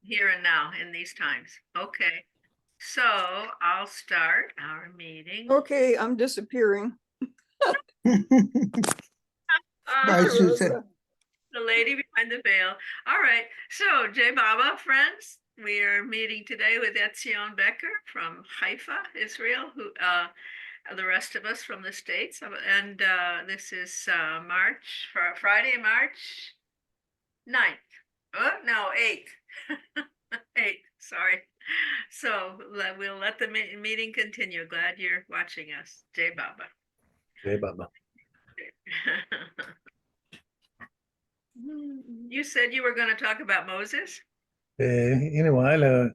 here and now in these times. Okay. So I'll start our meeting. Okay, I'm disappearing. Bye, Uh, Susan. the lady behind the veil. All right. So, Jay Baba, friends, we are meeting today with Etzion Becker from Haifa, Israel, who the rest of us from the States. And this is March, Friday, March 9th. Oh, no, 8th. 8th, sorry. So we'll let the meeting continue. Glad you're watching us. Jay Baba. Hey, Baba. You said you were going to talk about Moses? In a while,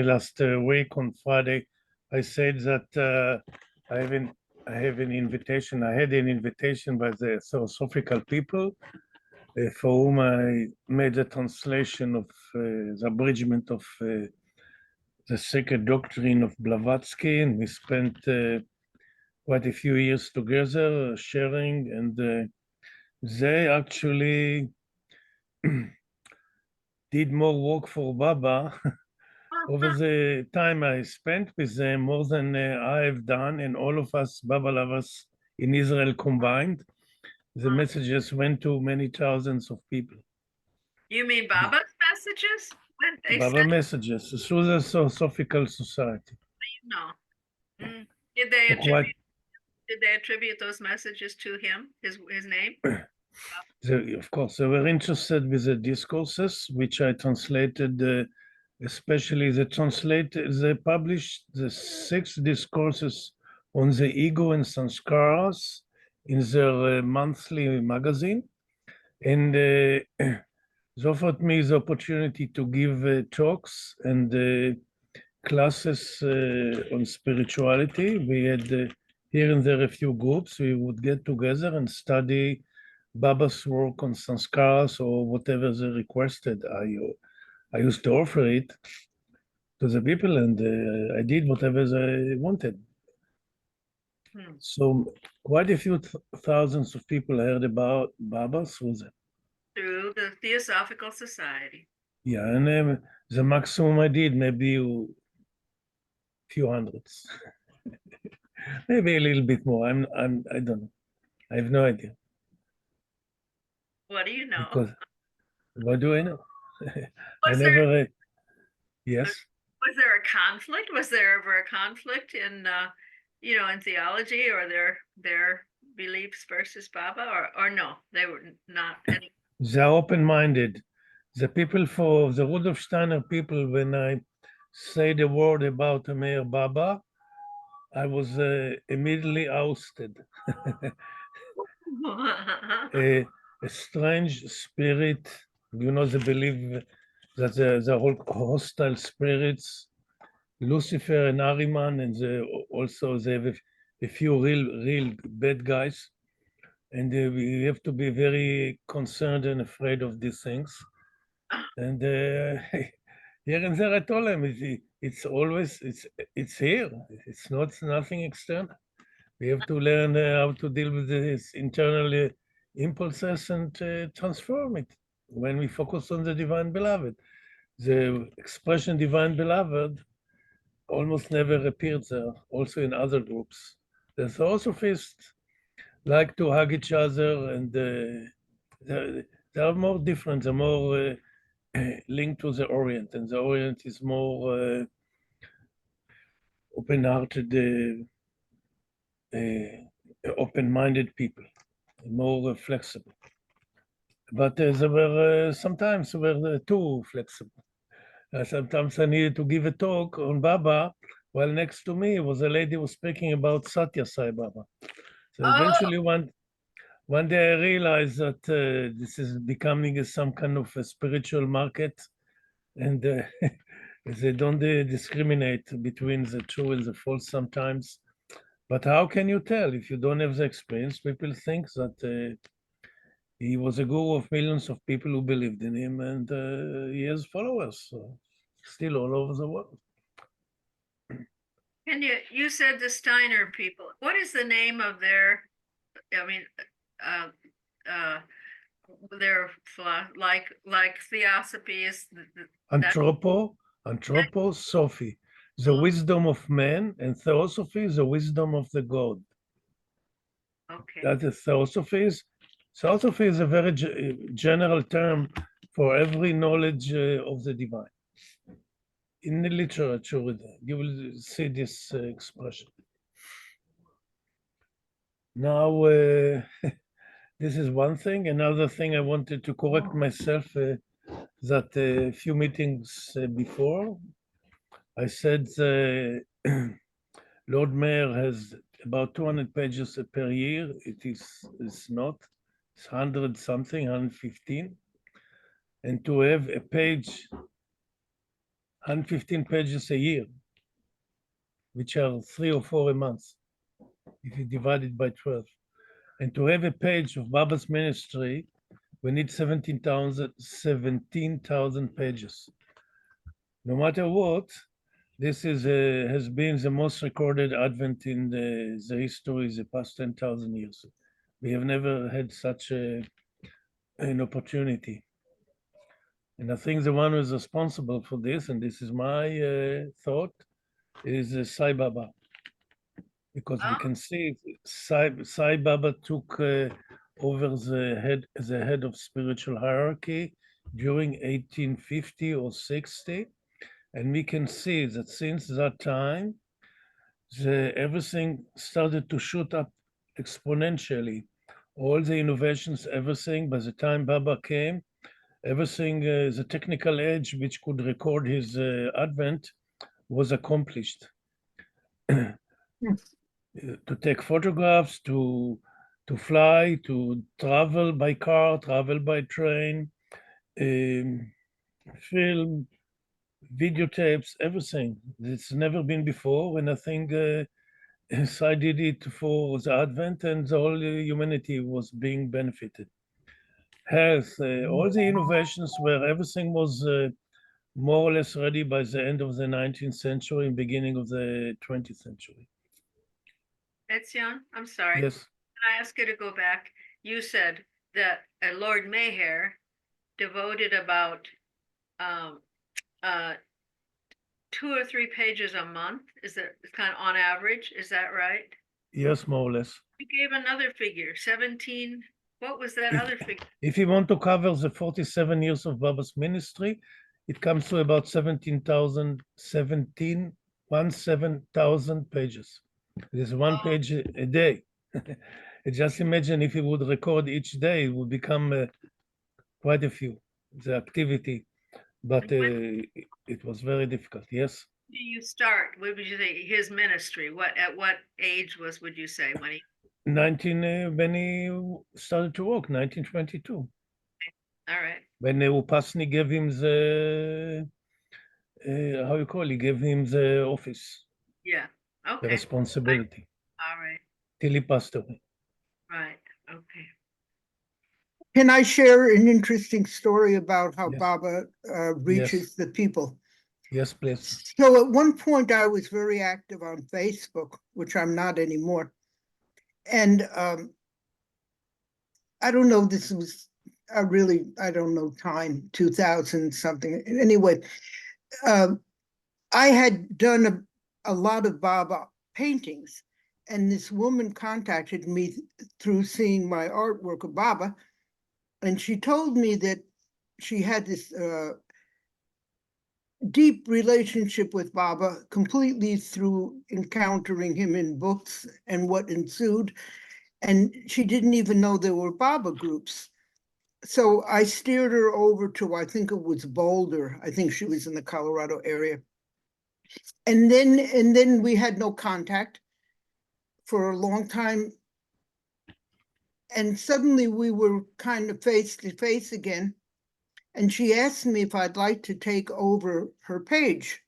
last week on Friday, I said that I have an invitation. I had an invitation by the Theosophical people for whom I made a translation of the abridgment of the Sacred Doctrine of Blavatsky, and we spent quite a few years together sharing, and they actually did more work for Baba over the time I spent with them, more than I've done, and all of us Baba lovers in Israel combined. The messages went to many thousands of people. You mean Baba's messages? When they Baba sent messages through the Theosophical Society. you know. Did they Quite, attribute those messages to him, his name? of course, they were interested with the discourses, which I translated. Especially they published the 6 discourses on the ego and sanskaras in their monthly magazine, and they offered me the opportunity to give talks and classes on spirituality. We had here and there a few groups. We would get together and study Baba's work on sanskaras or whatever they requested. I used to offer it to the people, and I did whatever they wanted. So quite a few thousands of people heard about Baba through them. Through the Theosophical Society. Yeah, and the maximum I did maybe a few hundreds, maybe a little bit more. I don't know. I have no idea. What do you know? Because what do I know? I Was never. Yes. Was there a conflict? Was there ever a conflict in in theology or their beliefs versus Baba, or no? They were not any. They're open-minded. The people for the Rudolf Steiner people, when I say the word about Meir Baba, I was immediately ousted. a strange spirit, they believe that the whole hostile spirits, Lucifer and Ahriman, and also they have a few real bad guys. And we have to be very concerned and afraid of these things. And here and there, I told them it's always it's here. It's not nothing external. We have to learn how to deal with these internal impulses and transform it. When we focus on the divine beloved, the expression divine beloved almost never appeared there. Also in other groups, the Theosophists like to hug each other, and they are more different. They're more linked to the Orient, and the Orient is more open-hearted, open-minded people, more flexible. But they were sometimes were too flexible. Sometimes I needed to give a talk on Baba, while next to me was a lady who was speaking about Satya Sai Baba. So eventually one day I realized that this is becoming some kind of a spiritual market, and they don't discriminate between the true and the false sometimes. But how can you tell if you don't have the experience? People think that he was a guru of millions of people who believed in him, and he has followers still all over the world. And you said the Steiner people. What is the name of their? I mean, uh, Their like theosophy is that Anthroposophy, the wisdom of man, and theosophy, the wisdom of the God. okay. That is theosophy. Theosophy is a very general term for every knowledge of the divine. In the literature, you will see this expression. Now, this is one thing. Another thing I wanted to correct myself that a few meetings before, I said Lord Mayor has about 200 pages per year. It's not. It's 100 something, 115. And to have a page, 115 pages a year, which are 3 or 4 a month, if you divide it by 12. And to have a page of Baba's ministry, we need 17,000 pages. No matter what, this has been the most recorded Advent in the history, the past 10,000 years. We have never had such an opportunity. And I think the one who is responsible for this, and this is my thought, is Sai Baba. Because we can see Sai Baba took over the head of spiritual hierarchy during 1850 or 60. And we can see that since that time, everything started to shoot up exponentially. All the innovations, everything, by the time Baba came, everything, the technical edge which could record his advent was accomplished. To take photographs, to fly, to travel by car, travel by train, film, videotapes, everything. It's never been before, and I think I did it for the Advent, and the whole humanity was being benefited. Health, all the innovations where everything was more or less ready by the end of the 19th century and beginning of the 20th century. Etzion, I'm sorry. Yes. Can I ask you to go back? You said that Lord Mayor devoted about 2 or 3 pages a month. Is that kind of on average? Is that right? Yes, more or less. You gave another figure, 17. What was that other figure? If you want to cover the 47 years of Baba's ministry, it comes to about 17,000 pages. There's one page a day. Just imagine if you would record each day, it would become quite a few, the activity. But it was very difficult, yes. Do you start? What would you say his ministry? At what age would you say when he 19 when he started to work, 1922. all right. When Upasni gave him the how you call it, gave him the office, Yeah. the Okay. responsibility, All right. till he passed away. Right. Okay. Can I share an interesting story about how Yes. Baba reaches the people? Yes, please. So at one point I was very active on Facebook, which I'm not anymore. And I don't know, this was I don't know time, 2000 something. Anyway, I had done a lot of Baba paintings, and this woman contacted me through seeing my artwork of Baba, and she told me that she had this deep relationship with Baba completely through encountering him in books and what ensued. And she didn't even know there were Baba groups. So I steered her over to, I think it was Boulder. I think she was in the Colorado area. And then we had no contact for a long time. And suddenly we were kind of face to face again. And she asked me if I'd like to take over her page.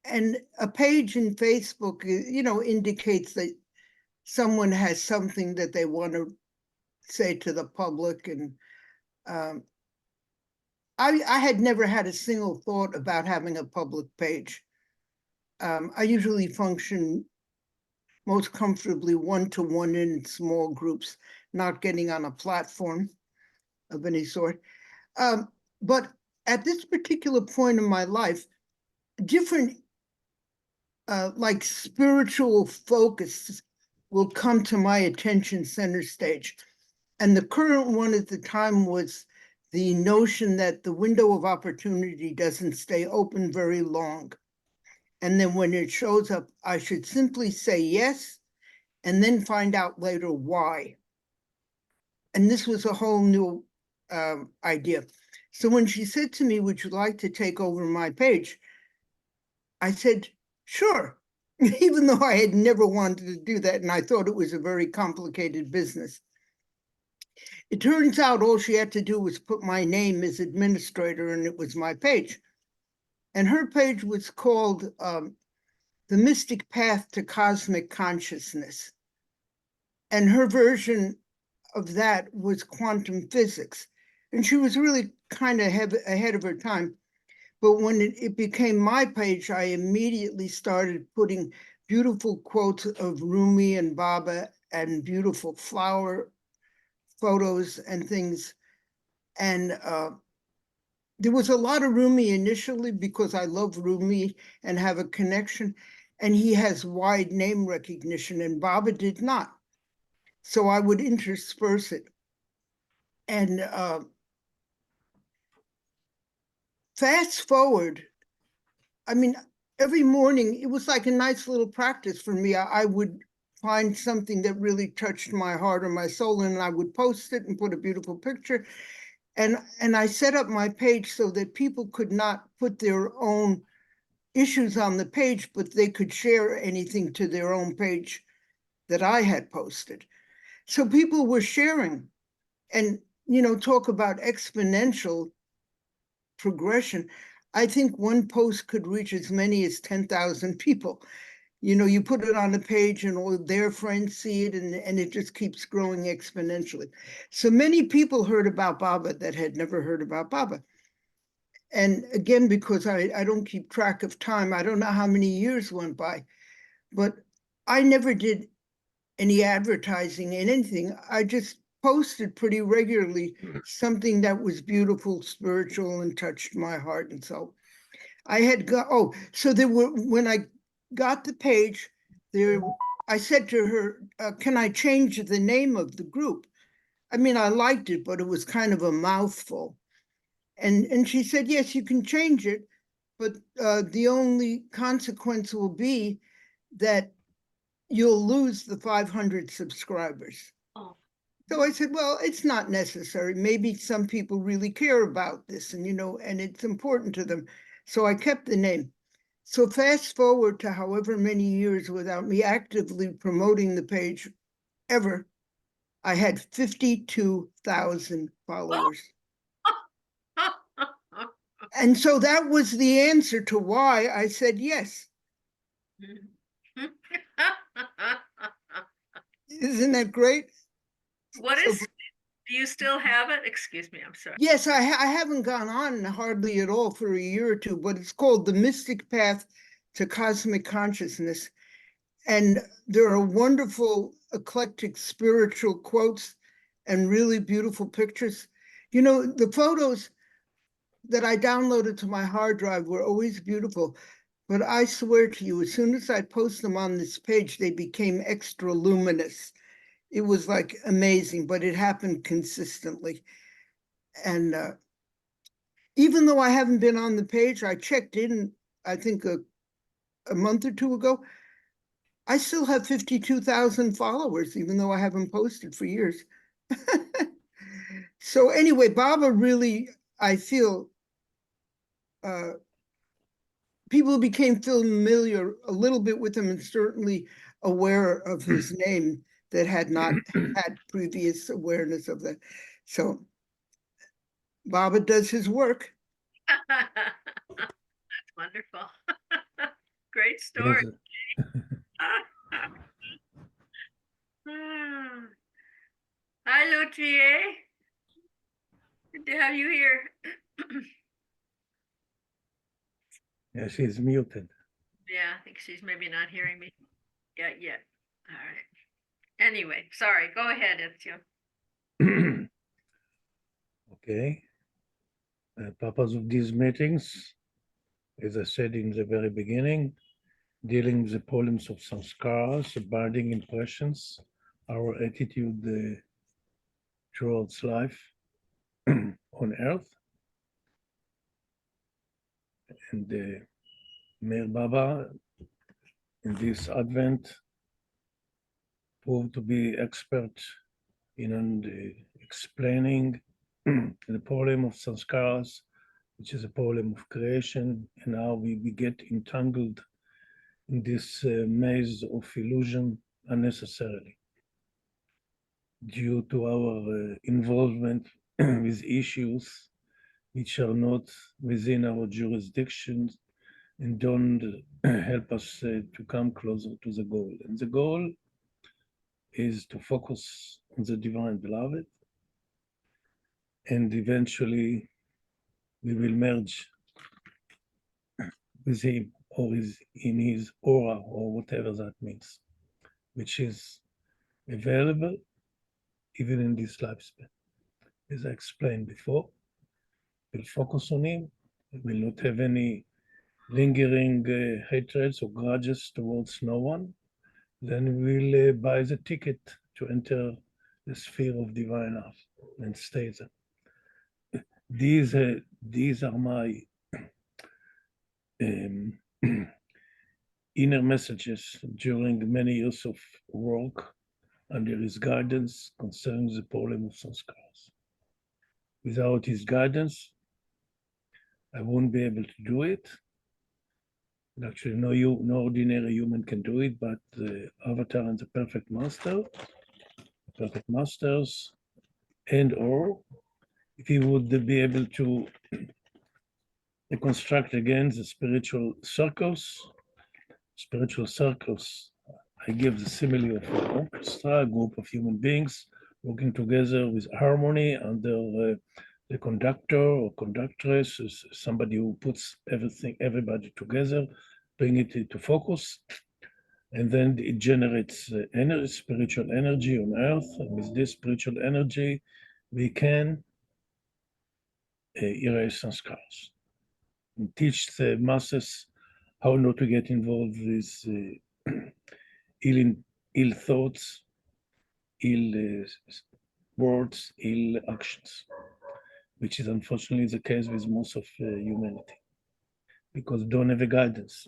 And a page in Facebook, indicates that someone has something that they want to say to the public. And I had never had a single thought about having a public page. I usually function most comfortably one-to-one in small groups, not getting on a platform. of any sort. But at this particular point in my life, different like spiritual focus will come to my attention center stage. And the current one at the time was the notion that the window of opportunity doesn't stay open very long. And then when it shows up, I should simply say yes, and then find out later why. And this was a whole new idea. So when she said to me, would you like to take over my page? I said, sure, even though I had never wanted to do that. And I thought it was a very complicated business. It turns out all she had to do was put my name as administrator, and it was my page. And her page was called The Mystic Path to Cosmic Consciousness. And her version of that was quantum physics. And she was really kind of ahead of her time. But when it became my page, I immediately started putting beautiful quotes of Rumi and Baba and beautiful flower photos and things. And there was a lot of Rumi initially because I love Rumi and have a connection. And he has wide name recognition, and Baba did not. So I would intersperse it. And fast forward, I mean, every morning, it was like a nice little practice for me. I would find something that really touched my heart or my soul, and I would post it and put a beautiful picture. And I set up my page so that people could not put their own issues on the page, but they could share anything to their own page that I had posted. So people were sharing, and, you know, talk about exponential progression. I think one post could reach as many as 10,000 people. You know, you put it on a page and all their friends see it, and it just keeps growing exponentially. So many people heard about Baba that had never heard about Baba. And again, because I don't keep track of time, I don't know how many years went by, but I never did any advertising and anything. I just posted pretty regularly something that was beautiful, spiritual, and touched my heart. And so I had so there were, when I got the page there, I said to her, can I change the name of the group? I mean, I liked it, but it was kind of a mouthful. And she said, yes, you can change it, but the only consequence will be that you'll lose the 500 subscribers. Oh. So I said, well, it's not necessary. Maybe some people really care about this, and, you know, and it's important to them. So I kept the name. So fast forward to however many years without me actively promoting the page ever, I had 52,000 followers. And so that was the answer to why I said yes. Isn't that great? What So, is, do you still have it? Excuse me, I'm sorry. yes, I haven't gone on hardly at all for a year or two, but it's called The Mystic Path to Cosmic Consciousness. And there are wonderful, eclectic spiritual quotes and really beautiful pictures. You know, the photos that I downloaded to my hard drive were always beautiful, but I swear to you, as soon as I post them on this page, they became extra luminous. It was like amazing, but it happened consistently. And even though I haven't been on the page, I checked in, I think a month or two ago, I still have 52,000 followers, even though I haven't posted for years. So anyway, Baba really, I feel, people became familiar a little bit with him and certainly aware of his name that had not had previous awareness of that. So Baba does his work. That's wonderful. Great Yes. story. Hi, Luthier. Good to have you here. Yeah, she's muted. Yeah, I think she's maybe not hearing me yet. All right. Anyway, sorry. Go ahead, Etzion. Okay. The purpose of these meetings, as I said in the very beginning, dealing with the problems of sanskaras, abiding impressions, our attitude towards life on earth. And Meir Baba, in this Advent, proved to be expert in explaining the problem of sanskaras, which is a problem of creation, and how we get entangled in this maze of illusion unnecessarily due to our involvement with issues which are not within our jurisdiction and don't help us to come closer to the goal. And the goal is to focus on the divine beloved, and eventually we will merge with him or in his aura, or whatever that means, which is available even in this lifespan. As I explained before, we'll focus on him. We will not have any lingering hatreds or grudges towards no one. Then we'll buy the ticket to enter the sphere of divine love and stay there. These are my inner messages during many years of work under his guidance concerning the problem of sanskaras. Without his guidance, I won't be able to do it. Actually, no ordinary human can do it, but the avatar and the perfect masters, and or if he would be able to reconstruct again the spiritual circles, I give the simile of an orchestra, a group of human beings working together with harmony under the conductor or conductress is somebody who puts everybody together, bring it into focus, and then it generates spiritual energy on earth. And with this spiritual energy, we can erase sanskars and teach the masses how not to get involved with ill thoughts, ill words, ill actions, which is unfortunately the case with most of humanity, because don't have a guidance.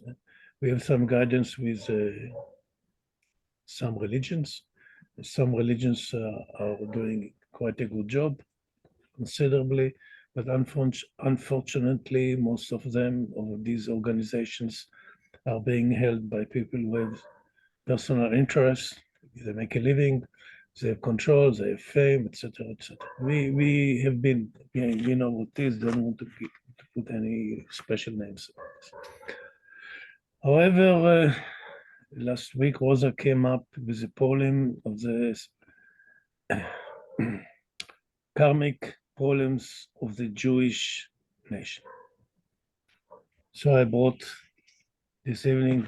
We have some guidance with some religions. Some religions are doing quite a good job, considerably, but unfortunately, most of them, of these organizations, are being held by people with personal interests. They make a living, they have control, they have fame, etc., etc. We have been, we know what it is, don't want to put any special names. However, last week Rosa came up with a poem of the karmic problems of the Jewish nation. So I brought this evening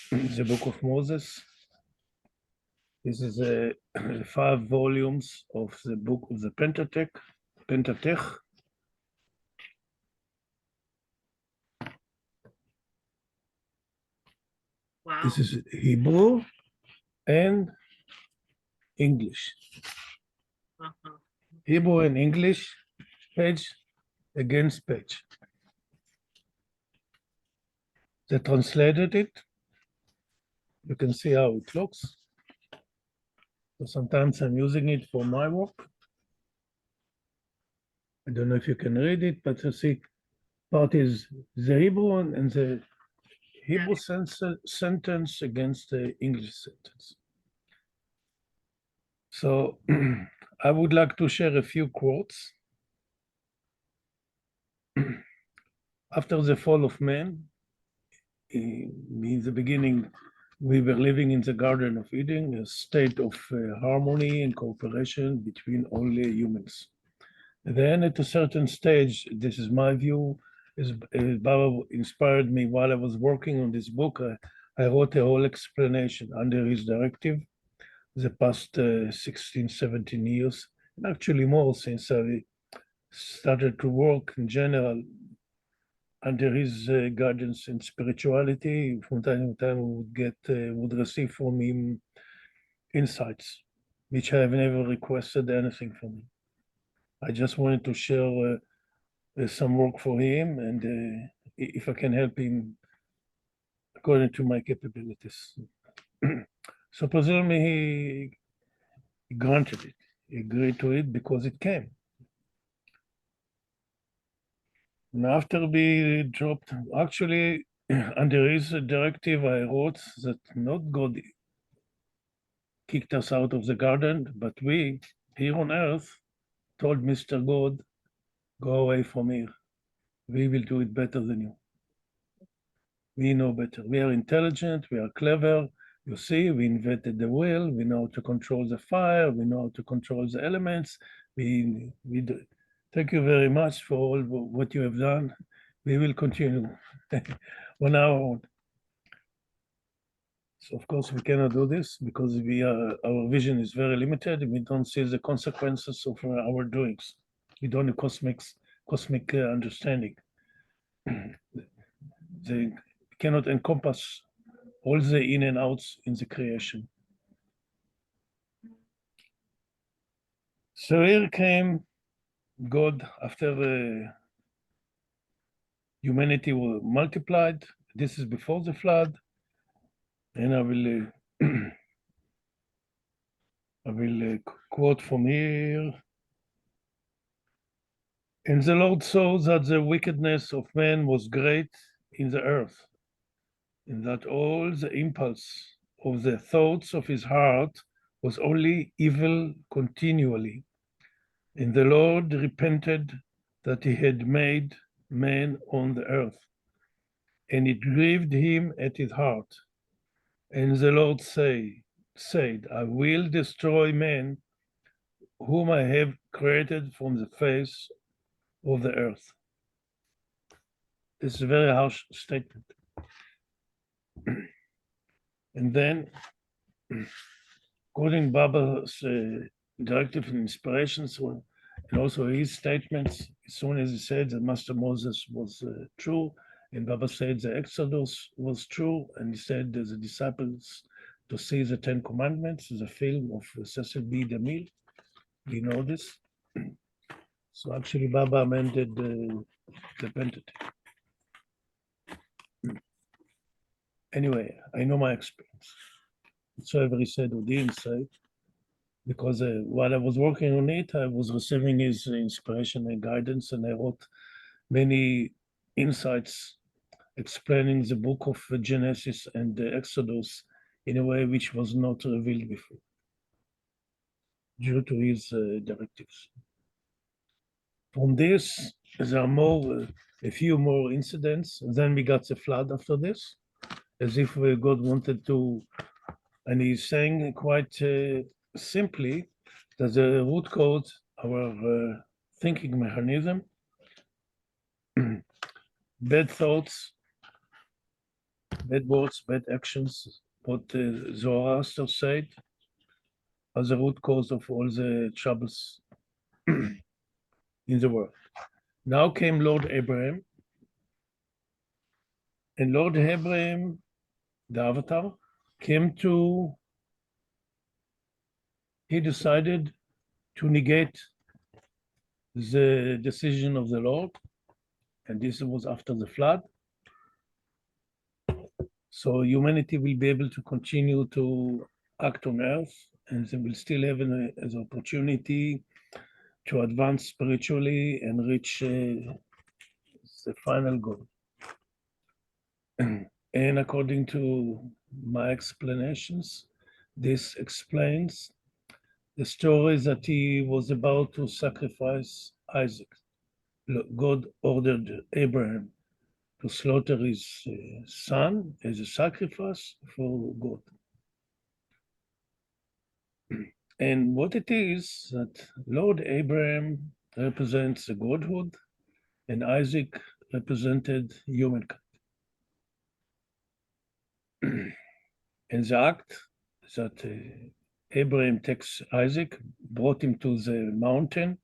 the Book of Moses. This is 5 volumes of the book of the Pentateuch. Wow. This is Hebrew and English. Uh-huh. Hebrew and English, page against page. They translated it. You can see how it looks. So sometimes I'm using it for my work. I don't know if you can read it, but you see, part is the Hebrew and the Hebrew sentence against the English sentence. So I would like to share a few quotes. After the fall of man, in the beginning, we were living in the Garden of Eden, a state of harmony and cooperation between all humans. And then at a certain stage, this is my view, as Baba inspired me while I was working on this book, I wrote a whole explanation under his directive, the past 16, 17 years, and actually more since I started to work in general under his guidance and spirituality. From time to time, would receive from him insights, which I have never requested anything from him. I just wanted to share some work for him, and if I can help him according to my capabilities. So presumably he granted it, he agreed to it because it came. And after we dropped, actually, under his directive, I wrote that not God kicked us out of the garden, but we, here on earth, told Mr. God, go away from here. We will do it better than you. We know better. We are intelligent, we are clever. You see, we invented the wheel, we know how to control the fire, we know how to control the elements. We do. Thank you very much for all what you have done. We will continue on our own. So of course we cannot do this because our vision is very limited. We don't see the consequences of our doings. We don't have cosmic understanding. They cannot encompass all the in and outs in the creation. So here came God after humanity was multiplied. This is before the flood, and I will quote from here. And the Lord saw that the wickedness of man was great in the earth, and that all the impulse of the thoughts of his heart was only evil continually. And the Lord repented that he had made man on the earth, and it grieved him at his heart. And the Lord said, I will destroy man whom I have created from the face of the earth. This is a very harsh statement. And then, according to Baba's directive and inspirations, and also his statements, as soon as he said that Master Moses was true, and Baba said the Exodus was true, and he said the disciples to see the Ten Commandments, the film of Cecil B. DeMille. We know this. So actually, Baba amended the Pentateuch. Anyway, I know my experience. Whatsoever he said or didn't say, because while I was working on it, I was receiving his inspiration and guidance, and I wrote many insights explaining the book of Genesis and the Exodus in a way which was not revealed before, due to his directives. From this, there are a few more incidents. Then we got the flood after this, as if God wanted to, and he's saying quite simply that the root cause, our thinking mechanism, bad thoughts, bad words, bad actions, what Zoroaster said, are the root cause of all the troubles in the world. Now came Lord Abraham, and Lord Abraham, the avatar, he decided to negate the decision of the Lord, and this was after the flood. So humanity will be able to continue to act on earth, and they will still have an opportunity to advance spiritually and reach the final goal. And according to my explanations, this explains the story that he was about to sacrifice Isaac. God ordered Abraham to slaughter his son as a sacrifice for God. And what it is that Lord Abraham represents the godhood, and Isaac represented humankind. And the act that Abraham takes Isaac, brought him to the mountain,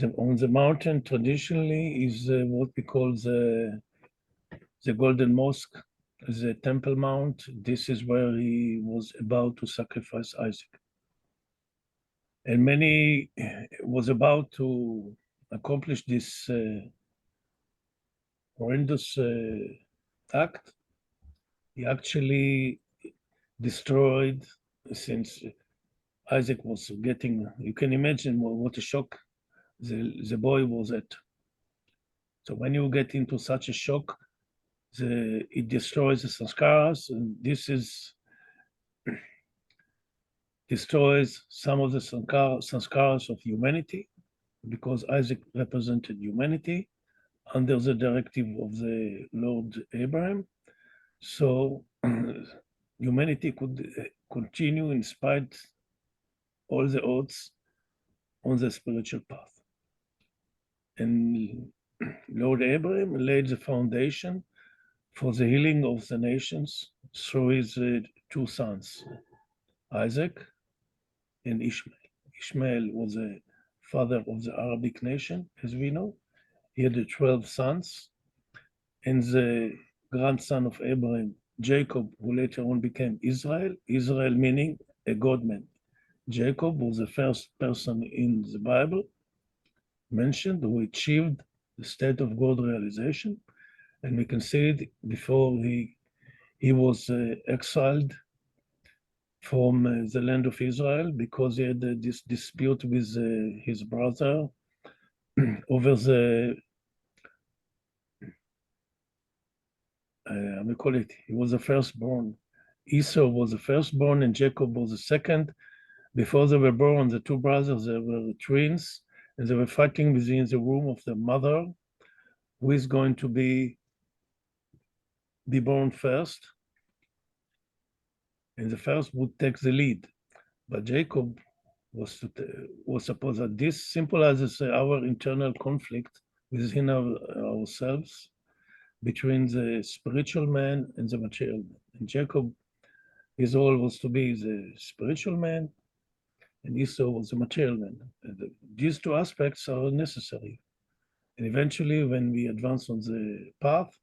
On the mountain traditionally is what we call the Golden Mosque, the Temple Mount. This is where he was about to sacrifice Isaac. And many was about to accomplish this horrendous act. He actually destroyed, since Isaac was getting, you can imagine what a shock the boy was at. So when you get into such a shock, it destroys the sanskaras, and this destroys some of the sanskaras of humanity, because Isaac represented humanity under the directive of the Lord Abraham. So humanity could continue in spite all the odds on the spiritual path. And Lord Abraham laid the foundation for the healing of the nations through his two sons, Isaac and Ishmael. Ishmael was the father of the Arabic nation, as we know. He had 12 sons, and the grandson of Abraham, Jacob, who later on became Israel, Israel meaning a God-man. Jacob was the first person in the Bible mentioned who achieved the state of God realization, and we can see it before he was exiled from the land of Israel because he had this dispute with his brother over the we call it, he was the firstborn. Esau was the firstborn and Jacob was the second. Before they were born, the two brothers, they were twins, and they were fighting within the womb of the mother, who is going to be born first, and the first would take the lead. But Jacob was supposed that this symbolizes our internal conflict within ourselves between the spiritual man and the material man. And Jacob, his role was to be the spiritual man, and Esau was the material man. And these two aspects are necessary. And eventually, when we advance on the path,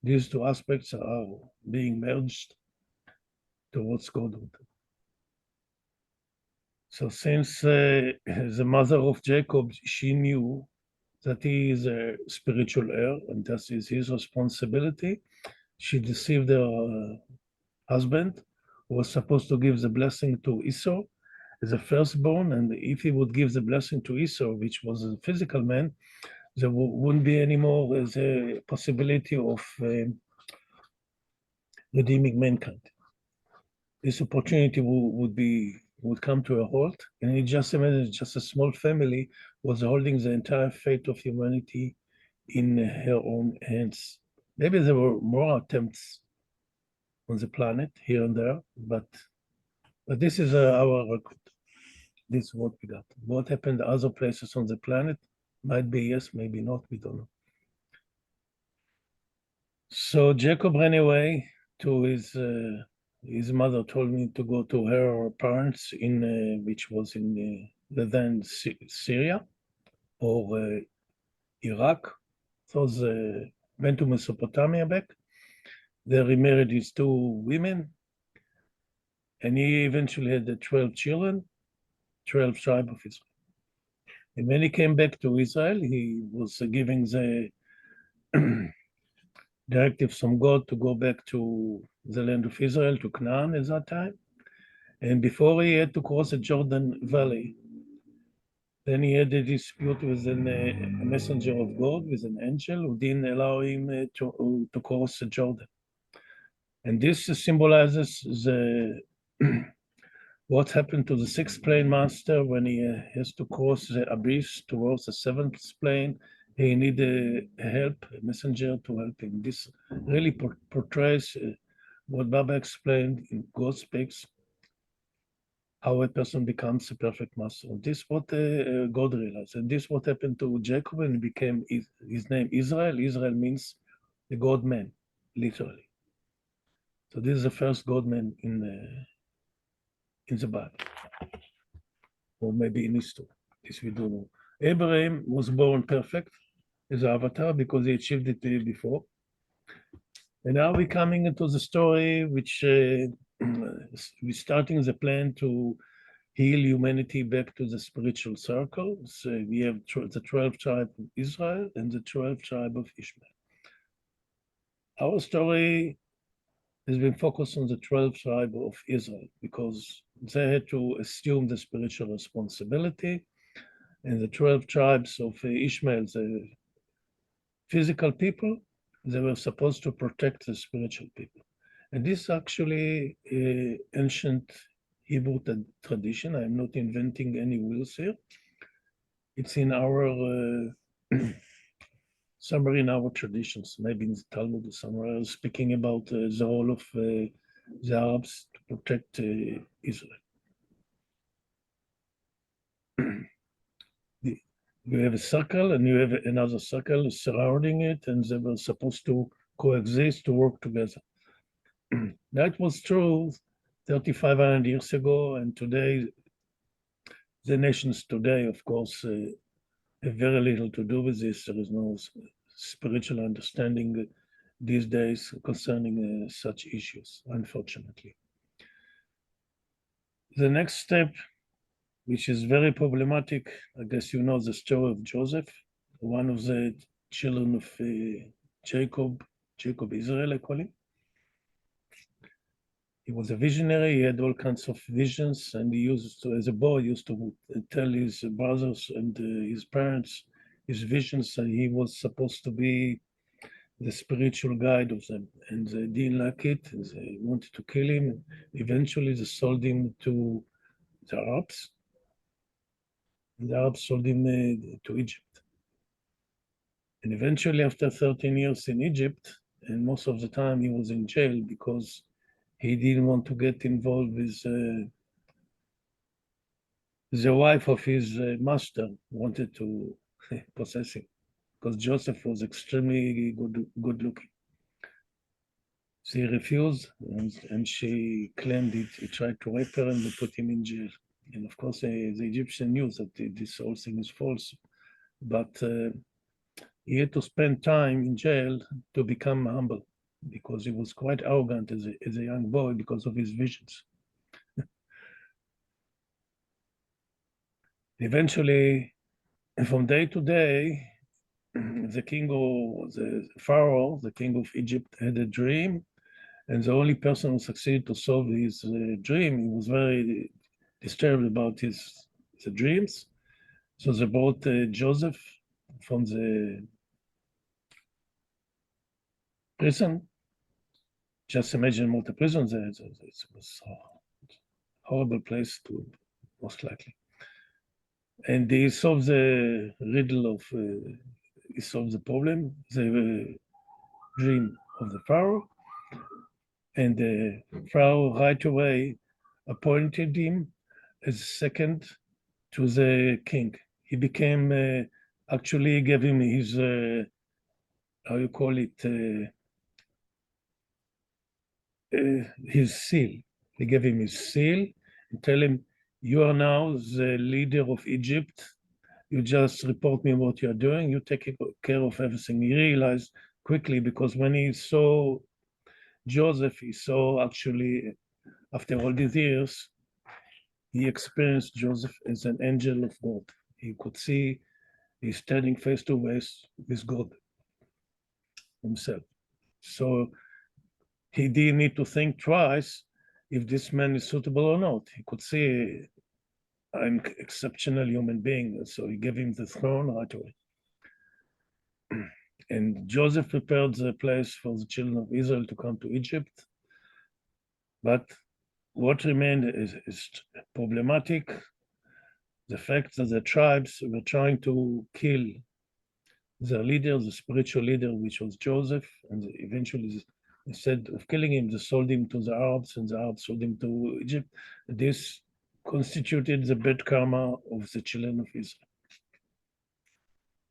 these two aspects are being merged towards Godhood. So since the mother of Jacob, she knew that he is a spiritual heir, and that is his responsibility, she deceived her husband, who was supposed to give the blessing to Esau as a firstborn, and if he would give the blessing to Esau, which was a physical man, there wouldn't be any more the possibility of redeeming mankind. This opportunity would come to a halt, and it just imagine just a small family was holding the entire fate of humanity in her own hands. Maybe there were more attempts on the planet here and there, but this is our record. This is what we got. What happened other places on the planet might be yes, maybe not, we don't know. So Jacob ran away to his mother told me to go to her parents in which was in the then Syria or Iraq. So they went to Mesopotamia back. There he married his two women, and he eventually had 12 children, 12 tribes of Israel. And when he came back to Israel, he was giving the directives from God to go back to the land of Israel, to Canaan at that time. And before he had to cross the Jordan Valley, then he had a dispute with a messenger of God, with an angel, who didn't allow him to cross the Jordan. And this symbolizes what happened to the sixth plane master when he has to cross the abyss towards the seventh plane. He needed help, a messenger to help him. This really portrays what Baba explained in God Speaks, how a person becomes a perfect master. This is what God realized. And this is what happened to Jacob, and he became his name Israel. Israel means the God-man, literally. So this is the first God-man in the Bible, or maybe in history. This we don't know. Abraham was born perfect as an avatar because he achieved it before. And now we're coming into the story, which we're starting the plan to heal humanity back to the spiritual circle. So we have the 12 tribe of Israel and the 12 tribe of Ishmael. Our story has been focused on the 12 tribe of Israel because they had to assume the spiritual responsibility, and the 12 tribes of Ishmael, the physical people, they were supposed to protect the spiritual people. And this actually ancient Hebrew tradition. I'm not inventing any wheels here. It's in our somewhere in our traditions, maybe in the Talmud or somewhere else, speaking about the role of the Arabs to protect Israel. You have a circle and you have another circle surrounding it, and they were supposed to coexist, to work together. That was true 3,500 years ago, and today, the nations today, of course, have very little to do with this. There is no spiritual understanding these days concerning such issues, unfortunately. The next step, which is very problematic, I guess you know the story of Joseph, one of the children of Jacob Israel, I call him. He was a visionary. He had all kinds of visions, and he used to, as a boy, used to tell his brothers and his parents his visions, and he was supposed to be the spiritual guide of them. And they didn't like it. They wanted to kill him. Eventually, they sold him to the Arabs. And the Arabs sold him to Egypt. And eventually, after 13 years in Egypt, and most of the time he was in jail because he didn't want to get involved with the wife of his master wanted to possess him because Joseph was extremely good looking. She refused, and she claimed it. He tried to rape her and they put him in jail. And of course, the Egyptian knew that this whole thing is false, but he had to spend time in jail to become humble because he was quite arrogant as a young boy because of his visions. Eventually, from day to day, the king or the pharaoh, the king of Egypt, had a dream, and the only person who succeeded to solve his dream, he was very disturbed about the dreams. So they brought Joseph from the prison. Just imagine what a prison there is. It was a horrible place to, most likely. And he solved the riddle of, he solved the problem, the dream of the pharaoh. And the pharaoh right away appointed him as second to the king. He became, actually gave him his, how you call it, his seal. He gave him his seal and tell him, you are now the leader of Egypt. You just report me what you're doing. You take care of everything. He realized quickly because when he saw Joseph, he saw actually, after all these years, he experienced Joseph as an angel of God. He could see he's standing face to face with God himself. So he didn't need to think twice if this man is suitable or not. He could see I'm an exceptional human being. So he gave him the throne right away. And Joseph prepared the place for the children of Israel to come to Egypt. But what remained is problematic. The fact that the tribes were trying to kill their leader, the spiritual leader, which was Joseph, and eventually, instead of killing him, they sold him to the Arabs, and the Arabs sold him to Egypt. This constituted the bad karma of the children of Israel.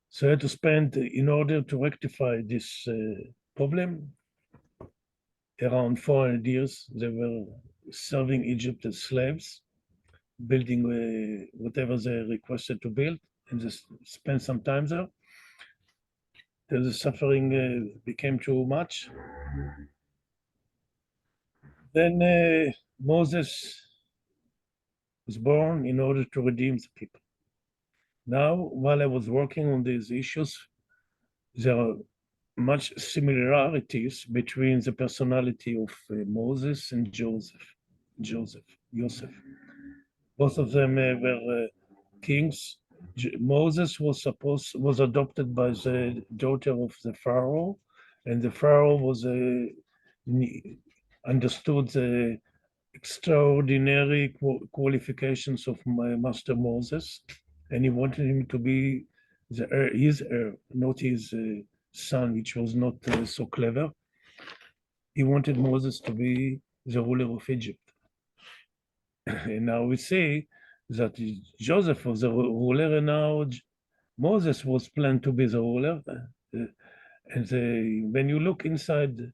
So I had to spend, in order to rectify this problem, around 400 years. They were serving Egypt as slaves, building whatever they requested to build. and just spent some time there. The suffering became too much. Then Moses was born in order to redeem the people. Now, while I was working on these issues, there are much similarities between the personality of Moses and Joseph. Both of them were kings. Moses was adopted by the daughter of the Pharaoh, and the Pharaoh was understood the extraordinary qualifications of my Master Moses, and he wanted him to be his heir, not his son, which was not so clever. He wanted Moses to be the ruler of Egypt. And now we see that Joseph was the ruler, and now Moses was planned to be the ruler. And when you look inside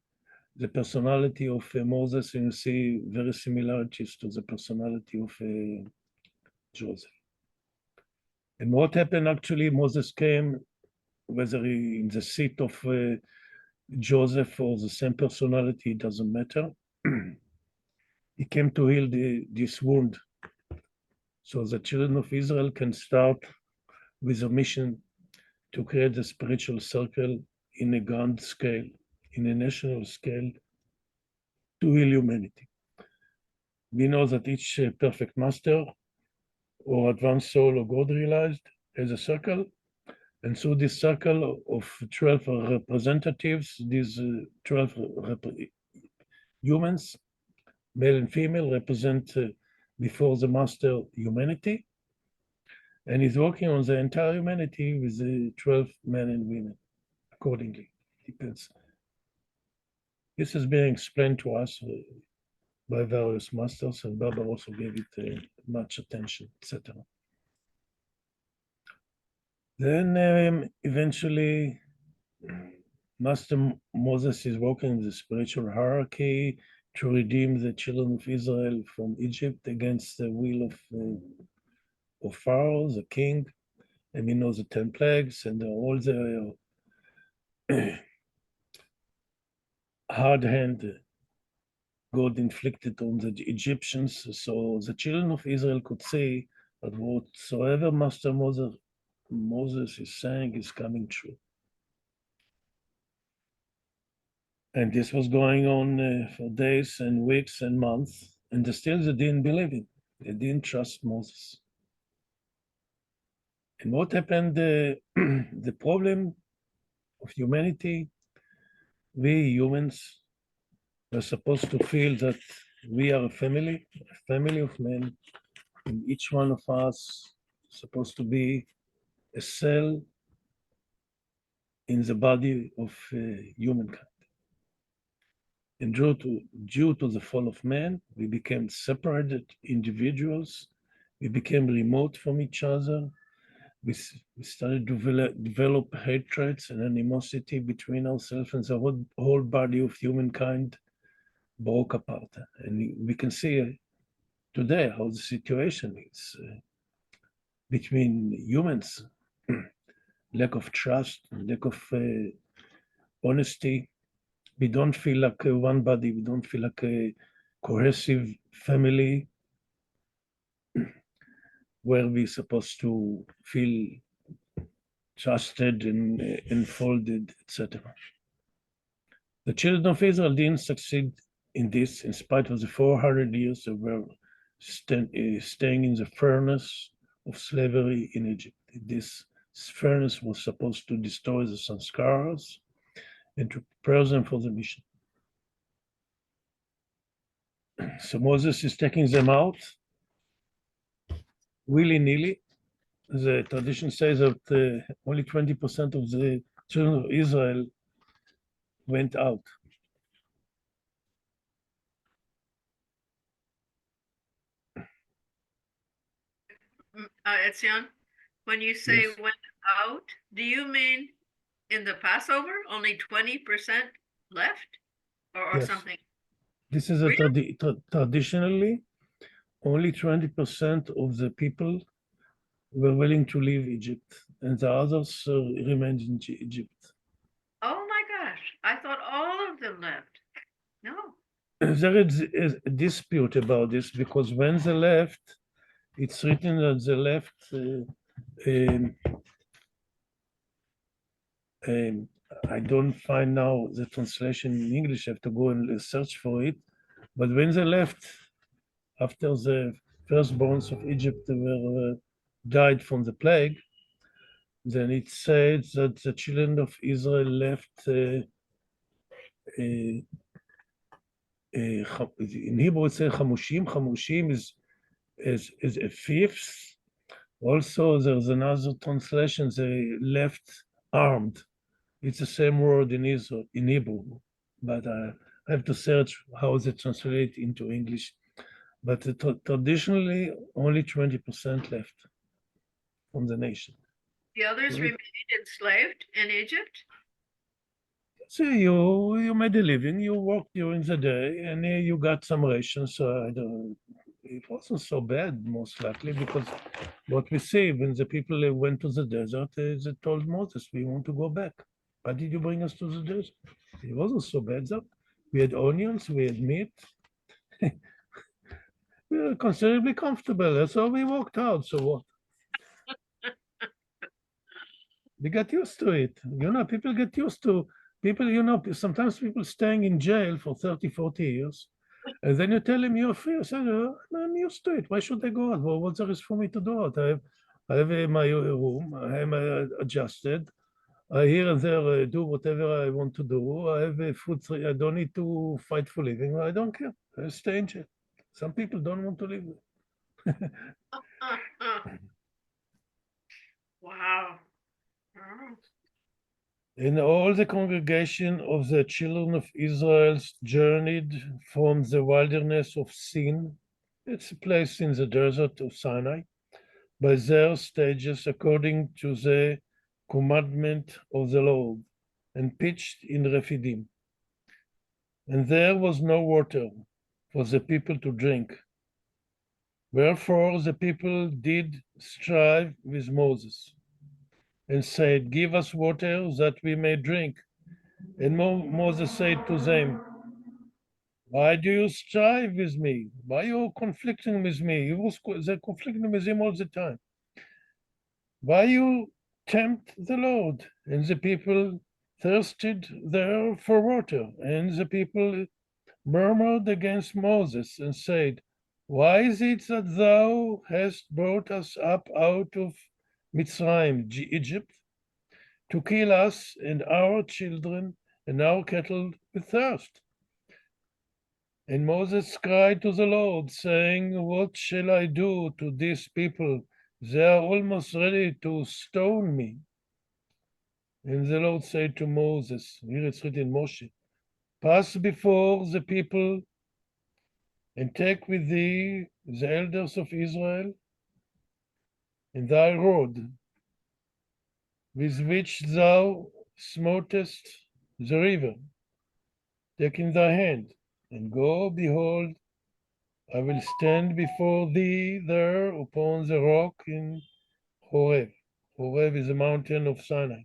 the personality of Moses, you see very similarities to the personality of Joseph. And what happened actually, Moses came, whether in the seat of Joseph or the same personality, it doesn't matter. He came to heal this wound, so the children of Israel can start with a mission to create a spiritual circle in a grand scale, in a national scale, to heal humanity. We know that each perfect master or advanced soul or God realized has a circle, and so this circle of 12 representatives, these 12 humans, male and female, represent before the master humanity, and he's working on the entire humanity with the 12 men and women accordingly. Depends. This is being explained to us by various masters, and Baba also gave it much attention, etc. Then eventually, Master Moses is working in the spiritual hierarchy to redeem the children of Israel from Egypt against the will of Pharaoh, the king, and we know the 10 plagues and all the hard hand God inflicted on the Egyptians. So the children of Israel could say that whatsoever Master Moses is saying is coming true. And this was going on for days and weeks and months, and still they didn't believe it. They didn't trust Moses. And what happened, the problem of humanity, we humans are supposed to feel that we are a family of men, and each one of us is supposed to be a cell in the body of humankind. And due to the fall of man, we became separated individuals. We became remote from each other. We started to develop hatreds and animosity between ourselves, and the whole body of humankind broke apart. And we can see today how the situation is between humans. Lack of trust, lack of honesty. We don't feel like one body. We don't feel like a cohesive family where we're supposed to feel trusted and enfolded, etc. The children of Israel didn't succeed in this, in spite of the 400 years they were staying in the furnace of slavery in Egypt. This furnace was supposed to destroy the sanskaras and to prepare them for the mission. So Moses is taking them out willy-nilly. The tradition says that only 20% of the children of Israel went out. Etzion, when you say Yes. went out, do you mean in the Passover, only 20% left or Yes. something? This is a traditionally only 20% of the people were willing to leave Egypt, and the others remained in Egypt. Oh my gosh, I thought all of them left. No. There is a dispute about this because when they left, it's written that they left. Um, I don't find now the translation in English. I have to go and search for it. But when they left, after the firstborns of Egypt were died from the plague, then it says that the children of Israel left. In Hebrew, it says chamushim. Chamushim is a fifth. Also, there's another translation. They left armed. It's the same word in Israel, in Hebrew, but I have to search how they translate into English. But traditionally, only 20% left from the nation. The others Mhm. remained enslaved in Egypt? So you made a living, you worked during the day, and you got some rations. So I don't. It wasn't so bad, most likely, because what we see when the people went to the desert, they told Moses, "We want to go back. Why did you bring us to the desert? It wasn't so bad, though. We had onions, we had meat, we were considerably comfortable. So we walked out. So what? We got used to it. People get used to people, sometimes people staying in jail for 30, 40 years. And then you tell them you're free. I said, I'm used to it. Why should I go out? Well, what there is for me to do out? I have my room. I am adjusted. I here and there do whatever I want to do. I have food. I don't need to fight for living. I don't care. I stay in jail. Some people don't want to live. Wow. Oh. And all the congregation of the children of Israel journeyed from the wilderness of Sin, it's a place in the desert of Sinai, by their stages according to the commandment of the Lord, and pitched in Rephidim. And there was no water for the people to drink. Wherefore the people did strive with Moses, and said, Give us water that we may drink. And Moses said to them, Why do you strive with me? Why are you conflicting with me? They're conflicting with him all the time. Why you tempt the Lord? And the people thirsted there for water. And the people murmured against Moses and said, Why is it that thou hast brought us up out of Mitzrayim, Egypt, to kill us and our children and our cattle with thirst? And Moses cried to the Lord, saying, What shall I do to these people? They are almost ready to stone me. And the Lord said to Moses, here it's written Moshe, Pass before the people and take with thee the elders of Israel and thy rod, with which thou smotest the river. Take in thy hand, and go, behold, I will stand before thee there upon the rock in Horeb. Horeb is a mountain of Sinai.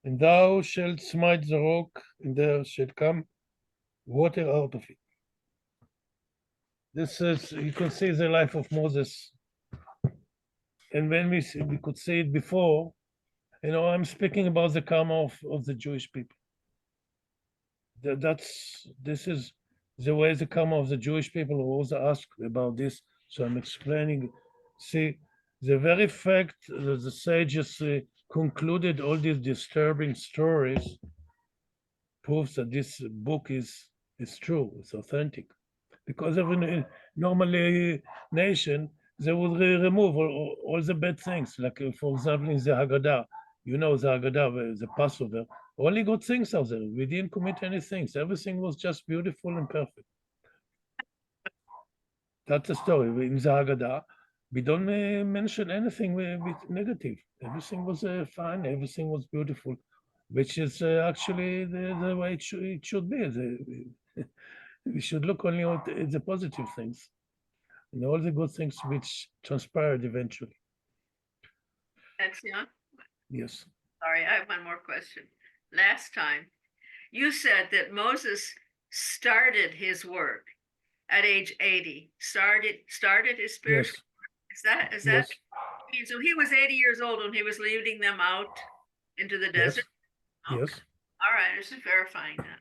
And thou shalt smite the rock, and there shall come water out of it. This is, you can see the life of Moses. And when we could see it before, I'm speaking about the karma of the Jewish people. This is the way the karma of the Jewish people who also ask about this. So I'm explaining. See, the very fact that the sages concluded all these disturbing stories proves that this book is true, it's authentic. Because every normal nation, they would remove all the bad things. Like, for example, in the Haggadah, the Haggadah, the Passover, only good things are there. We didn't commit any things. Everything was just beautiful and perfect. That's the story. In the Haggadah, we don't mention anything with negative. Everything was fine. Everything was beautiful, which is actually the way it should be. We should look only at the positive things and all the good things which transpired eventually. Etzion, Yes, sorry, I have one more question. Last time, you said that Moses started his work at age 80. Started his spiritual. yes, Is that yes, so he was 80 years old when he was leading them out into the yes, desert? yes, Okay. All right, I was just verifying that.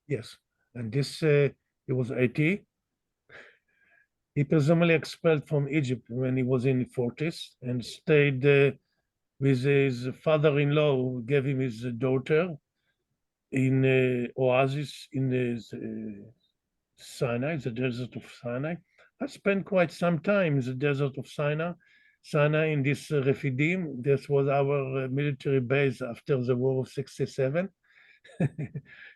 yes. And this, he was 80. He presumably expelled from Egypt when he was in the 40s and stayed with his father-in-law, who gave him his daughter in oasis in the Sinai, the desert of Sinai. I spent quite some time in the desert of Sinai in this Refidim. This was our military base after the war of 67.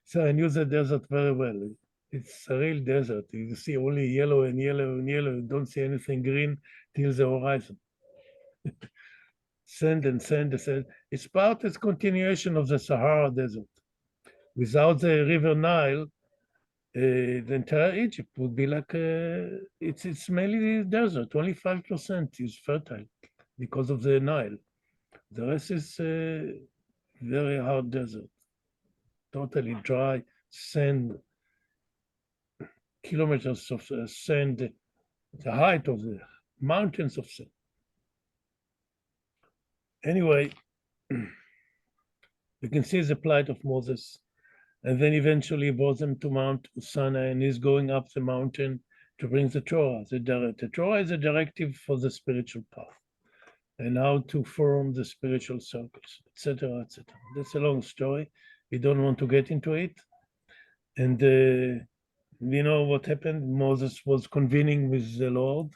So I knew the desert very well. It's a real desert. You see only yellow and yellow and yellow. You don't see anything green till the horizon. Sand and sand and sand. It's part of the continuation of the Sahara Desert. Without the River Nile, the entire Egypt would be like it's mainly desert. Only 5% is fertile because of the Nile. The rest is very hard desert, totally dry sand, kilometers of sand, the height of the mountains of sand. Anyway, you can see the plight of Moses, and then eventually brought them to Mount Sinai, and he's going up the mountain to bring the Torah. The Torah is a directive for the spiritual path and how to form the spiritual circles, etc., etc. That's a long story. We don't want to get into it. And you know what happened? Moses was convening with the Lord,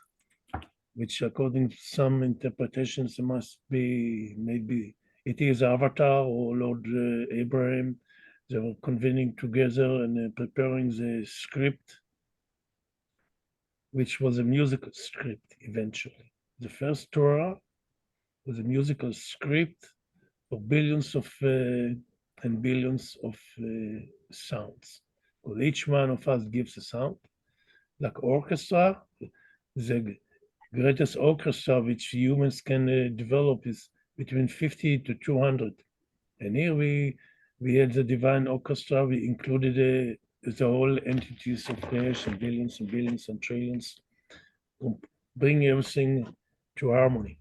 which according to some interpretations must be maybe it is Avatar or Lord Abraham. They were convening together and preparing the script, which was a musical script eventually. The first Torah was a musical script for billions of and billions of sounds. Well, each one of us gives a sound, like orchestra. The greatest orchestra which humans can develop is between 50 to 200. And here we had the divine orchestra. We included the whole entities of creation, billions and billions and trillions, bring everything to harmony.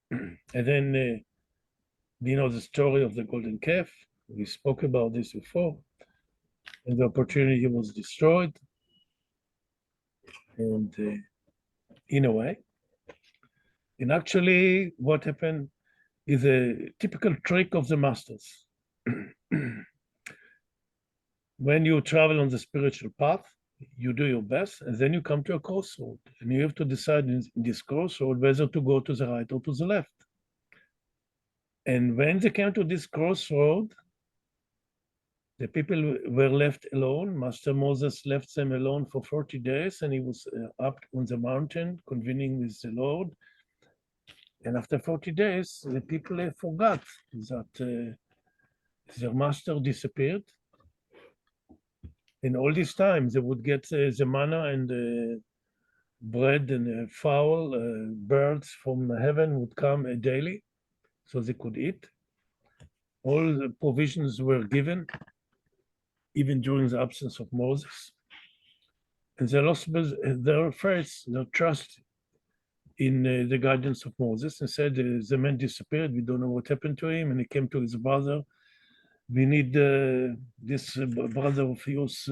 And then you know the story of the golden calf. We spoke about this before, and the opportunity was destroyed. And in a way, and actually, what happened is a typical trick of the masters. When you travel on the spiritual path, you do your best, and then you come to a crossroad, and you have to decide in this crossroad whether to go to the right or to the left. And when they came to this crossroad, the people were left alone. Master Moses left them alone for 40 days, and he was up on the mountain convening with the Lord. And after 40 days, the people forgot that their master disappeared. And all this time, they would get the manna and bread and fowl, birds from heaven would come daily, so they could eat. All the provisions were given, even during the absence of Moses. And they lost their faith, their trust in the guidance of Moses, and said, the man disappeared, we don't know what happened to him, and he came to his brother. We need this brother of yours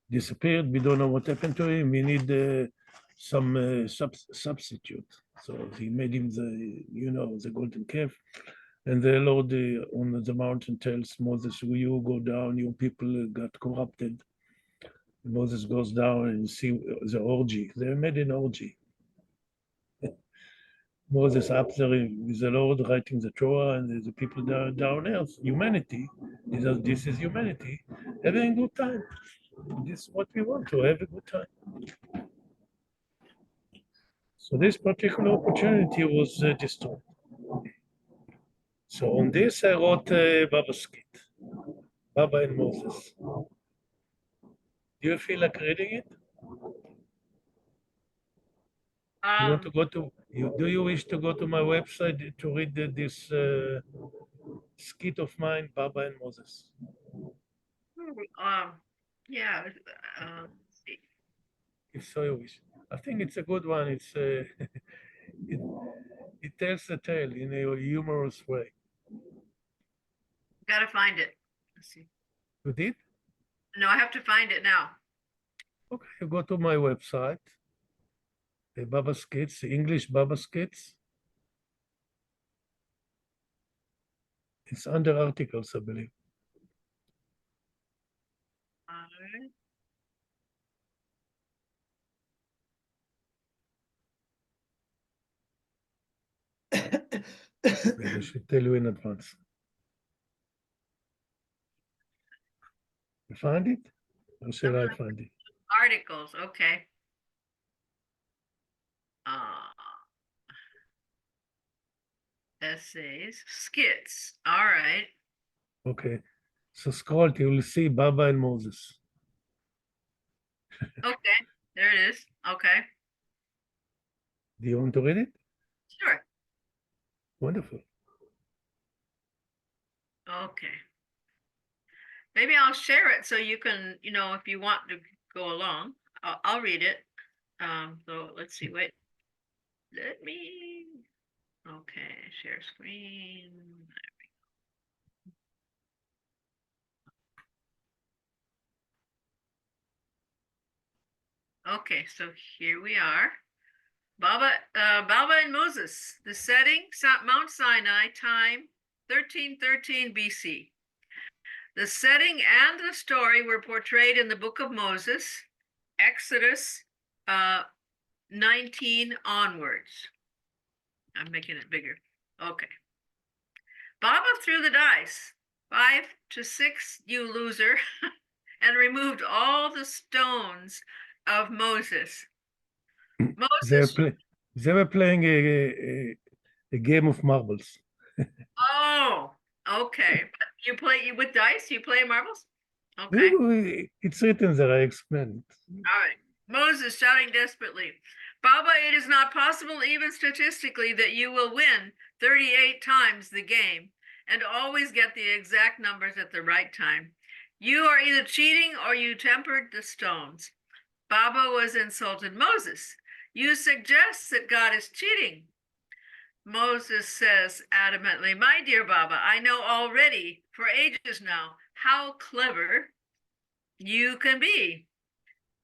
disappeared, we don't know what happened to him, we need some substitute. So he made him the golden calf. And the Lord on the mountain tells Moses, you go down, your people got corrupted. Moses goes down and see the orgy. They made an orgy. Moses up there with the Lord writing the Torah, and the people down earth, humanity. This is humanity, having a good time. This is what we want, to have a good time. So this particular opportunity was destroyed. So on this I wrote Baba's skit, Baba and Moses. Do you feel like reading it? You want to go to Do you wish to go to my website to read this skit of mine, Baba and Moses? Yeah, let's see. If so you wish. I think it's a good one. It's it, it tells a tale in a humorous way. Gotta find it. Let's see. You did? No, I have to find it now. Okay, you go to my website, the Baba Skits, English Baba Skits. It's under articles, I believe. All right. Maybe I should tell you in advance. You find it? Or shall I find it? Articles, okay. Essays, skits. All right. Okay. So scroll, you will see Baba and Moses. Okay, there it is. Okay, Do you want to read it? sure. Wonderful. Okay. Maybe I'll share it so you can, if you want to go along, I'll read it. So let's see, wait. Let me, okay, share screen. Okay, so here we are. Baba and Moses, the setting, Mount Sinai, time 1313 BC. The setting and the story were portrayed in the book of Moses, Exodus 19 onwards. I'm making it bigger. Okay. Baba threw the dice, 5 to 6, you loser, and removed all the stones of Moses. Moses. They were playing a game of marbles. Oh, okay. But you play with dice? You play marbles? Okay. It's written there, I explained it. All right. Moses shouting desperately, Baba, it is not possible, even statistically, that you will win 38 times the game and always get the exact numbers at the right time. You are either cheating or you tempered the stones. Baba was insulted. Moses, you suggest that God is cheating. Moses says adamantly, my dear Baba, I know already for ages now how clever you can be.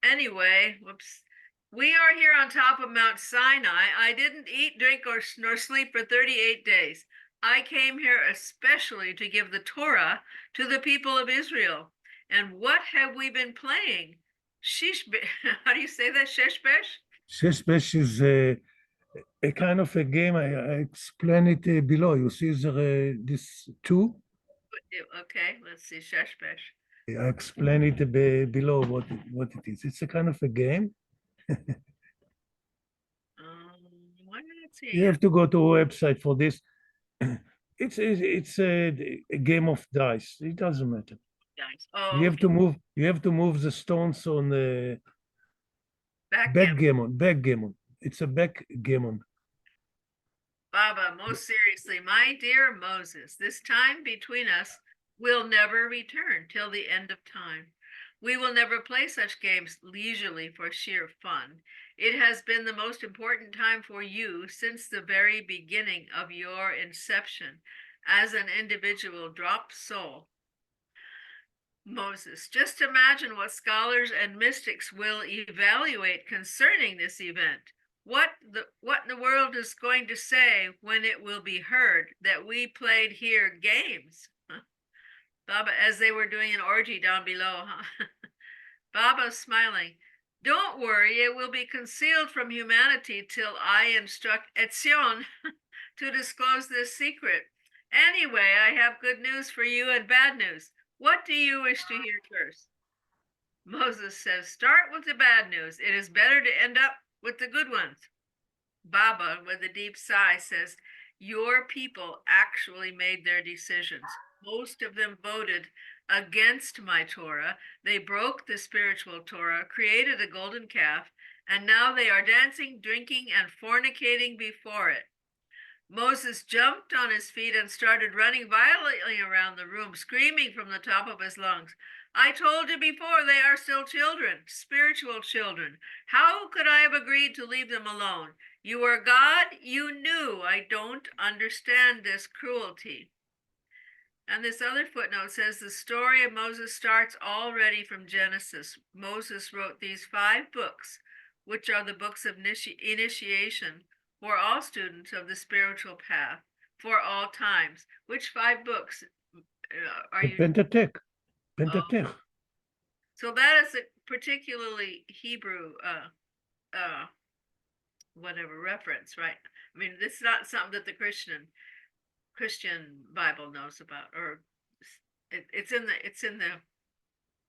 Anyway, whoops. We are here on top of Mount Sinai. I didn't eat, drink, nor sleep for 38 days. I came here especially to give the Torah to the people of Israel. And what have we been playing? How do you say that? Sheshbesh? Sheshbesh is a kind of a game. I explain it below. You see there, this two? Okay, let's see. Sheshbesh. I explain it below what it is. It's a kind of a game. Why did it see? You have to go to a website for this. It's a game of dice. It doesn't matter. Dice. Oh, You have to move. You have to move the stones on the backgammon. Backgammon. It's a backgammon. Baba, most seriously, my dear Moses, this time between us will never return till the end of time. We will never play such games leisurely for sheer fun. It has been the most important time for you since the very beginning of your inception as an individual dropped soul. Moses, just imagine what scholars and mystics will evaluate concerning this event. What in the world is going to say when it will be heard that we played here games? Baba, as they were doing an orgy down below, huh? Baba smiling. Don't worry, it will be concealed from humanity till I instruct Etzion to disclose this secret. Anyway, I have good news for you and bad news. What do you wish to hear first? Moses says, start with the bad news. It is better to end up with the good ones. Baba, with a deep sigh, says, your people actually made their decisions. Most of them voted against my Torah. They broke the spiritual Torah, created a golden calf, and now they are dancing, drinking, and fornicating before it. Moses jumped on his feet and started running violently around the room, screaming from the top of his lungs, I told you before, they are still children, spiritual children. How could I have agreed to leave them alone? You are God, you knew. I don't understand this cruelty. And this other footnote says the story of Moses starts already from Genesis. Moses wrote these 5 books, which are the books of initiation for all students of the spiritual path for all times. Which 5 books are The you? Pentateuch. Oh, Pentateuch. so that is a particularly Hebrew, whatever reference, right? I mean, this is not something that the Christian Bible knows about, or it's in the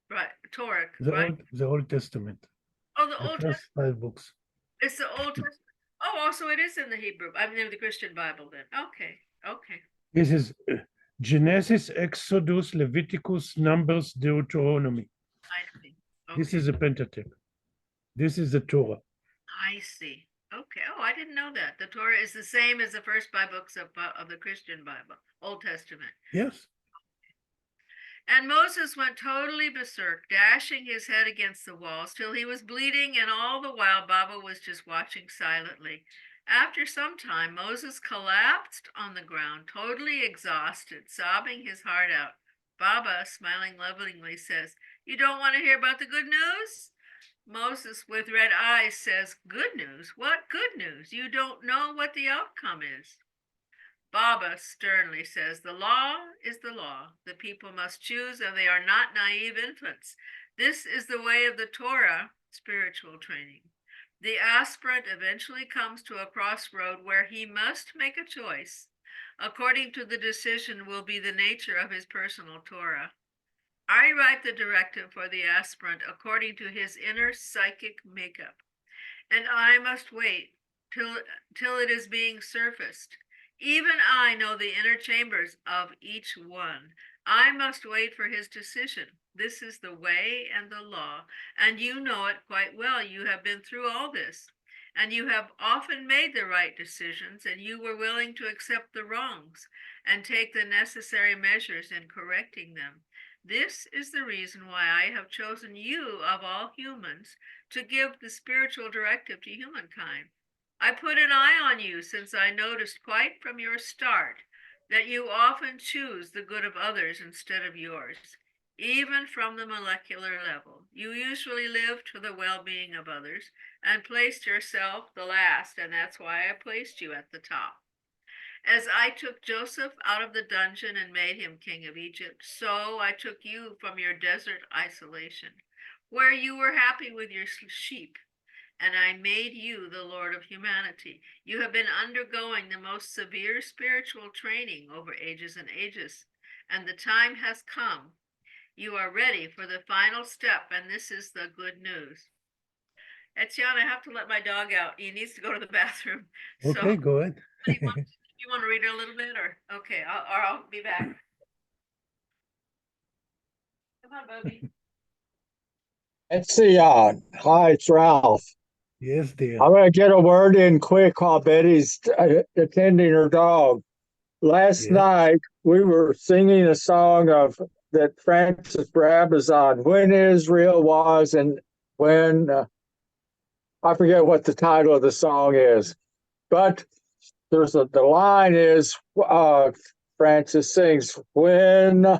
right Torah, right? The Old Testament. Oh, the The Old first Testament. 5 books. It's the Old Testament. Oh, also it is in the Hebrew. I mean, the Christian Bible then. Okay, okay. This is Genesis, Exodus, Leviticus, Numbers, Deuteronomy. I see. This Okay, is the Pentateuch. This is the Torah. I see. Okay. Oh, I didn't know that. The Torah is the same as the first 5 books of the Christian Bible, Old Testament. Yes. And Moses went totally berserk, dashing his head against the walls till he was bleeding, and all the while Baba was just watching silently. After some time, Moses collapsed on the ground, totally exhausted, sobbing his heart out. Baba, smiling lovingly, says, You don't want to hear about the good news? Moses, with red eyes, says, Good news? What good news? You don't know what the outcome is. Baba sternly says, The law is the law. The people must choose, and they are not naive infants. This is the way of the Torah, spiritual training. The aspirant eventually comes to a crossroad where he must make a choice. According to the decision will be the nature of his personal Torah. I write the directive for the aspirant according to his inner psychic makeup, and I must wait till it is being surfaced. Even I know the inner chambers of each one. I must wait for his decision. This is the way and the law, and you know it quite well. You have been through all this, and you have often made the right decisions, and you were willing to accept the wrongs and take the necessary measures in correcting them. This is the reason why I have chosen you of all humans to give the spiritual directive to humankind. I put an eye on you since I noticed quite from your start that you often choose the good of others instead of yours. Even from the molecular level, you usually live to the well-being of others and placed yourself the last, and that's why I placed you at the top. As I took Joseph out of the dungeon and made him king of Egypt, so I took you from your desert isolation, where you were happy with your sheep, and I made you the Lord of humanity. You have been undergoing the most severe spiritual training over ages and ages, and the time has come. You are ready for the final step, and this is the good news. Etzion, I have to let my dog out. He needs to go to the bathroom. Okay, go ahead. You want to read it a little bit, or okay, I'll be back. Come on, Bobby. Etzion, hi, it's Ralph. Yes, dear. I'm going to get a word in quick while Betty's attending her dog. Last night, we were singing a song that Francis Brabazon, When Israel Was, and when, I forget what the title of the song is, but the line is, Francis sings, When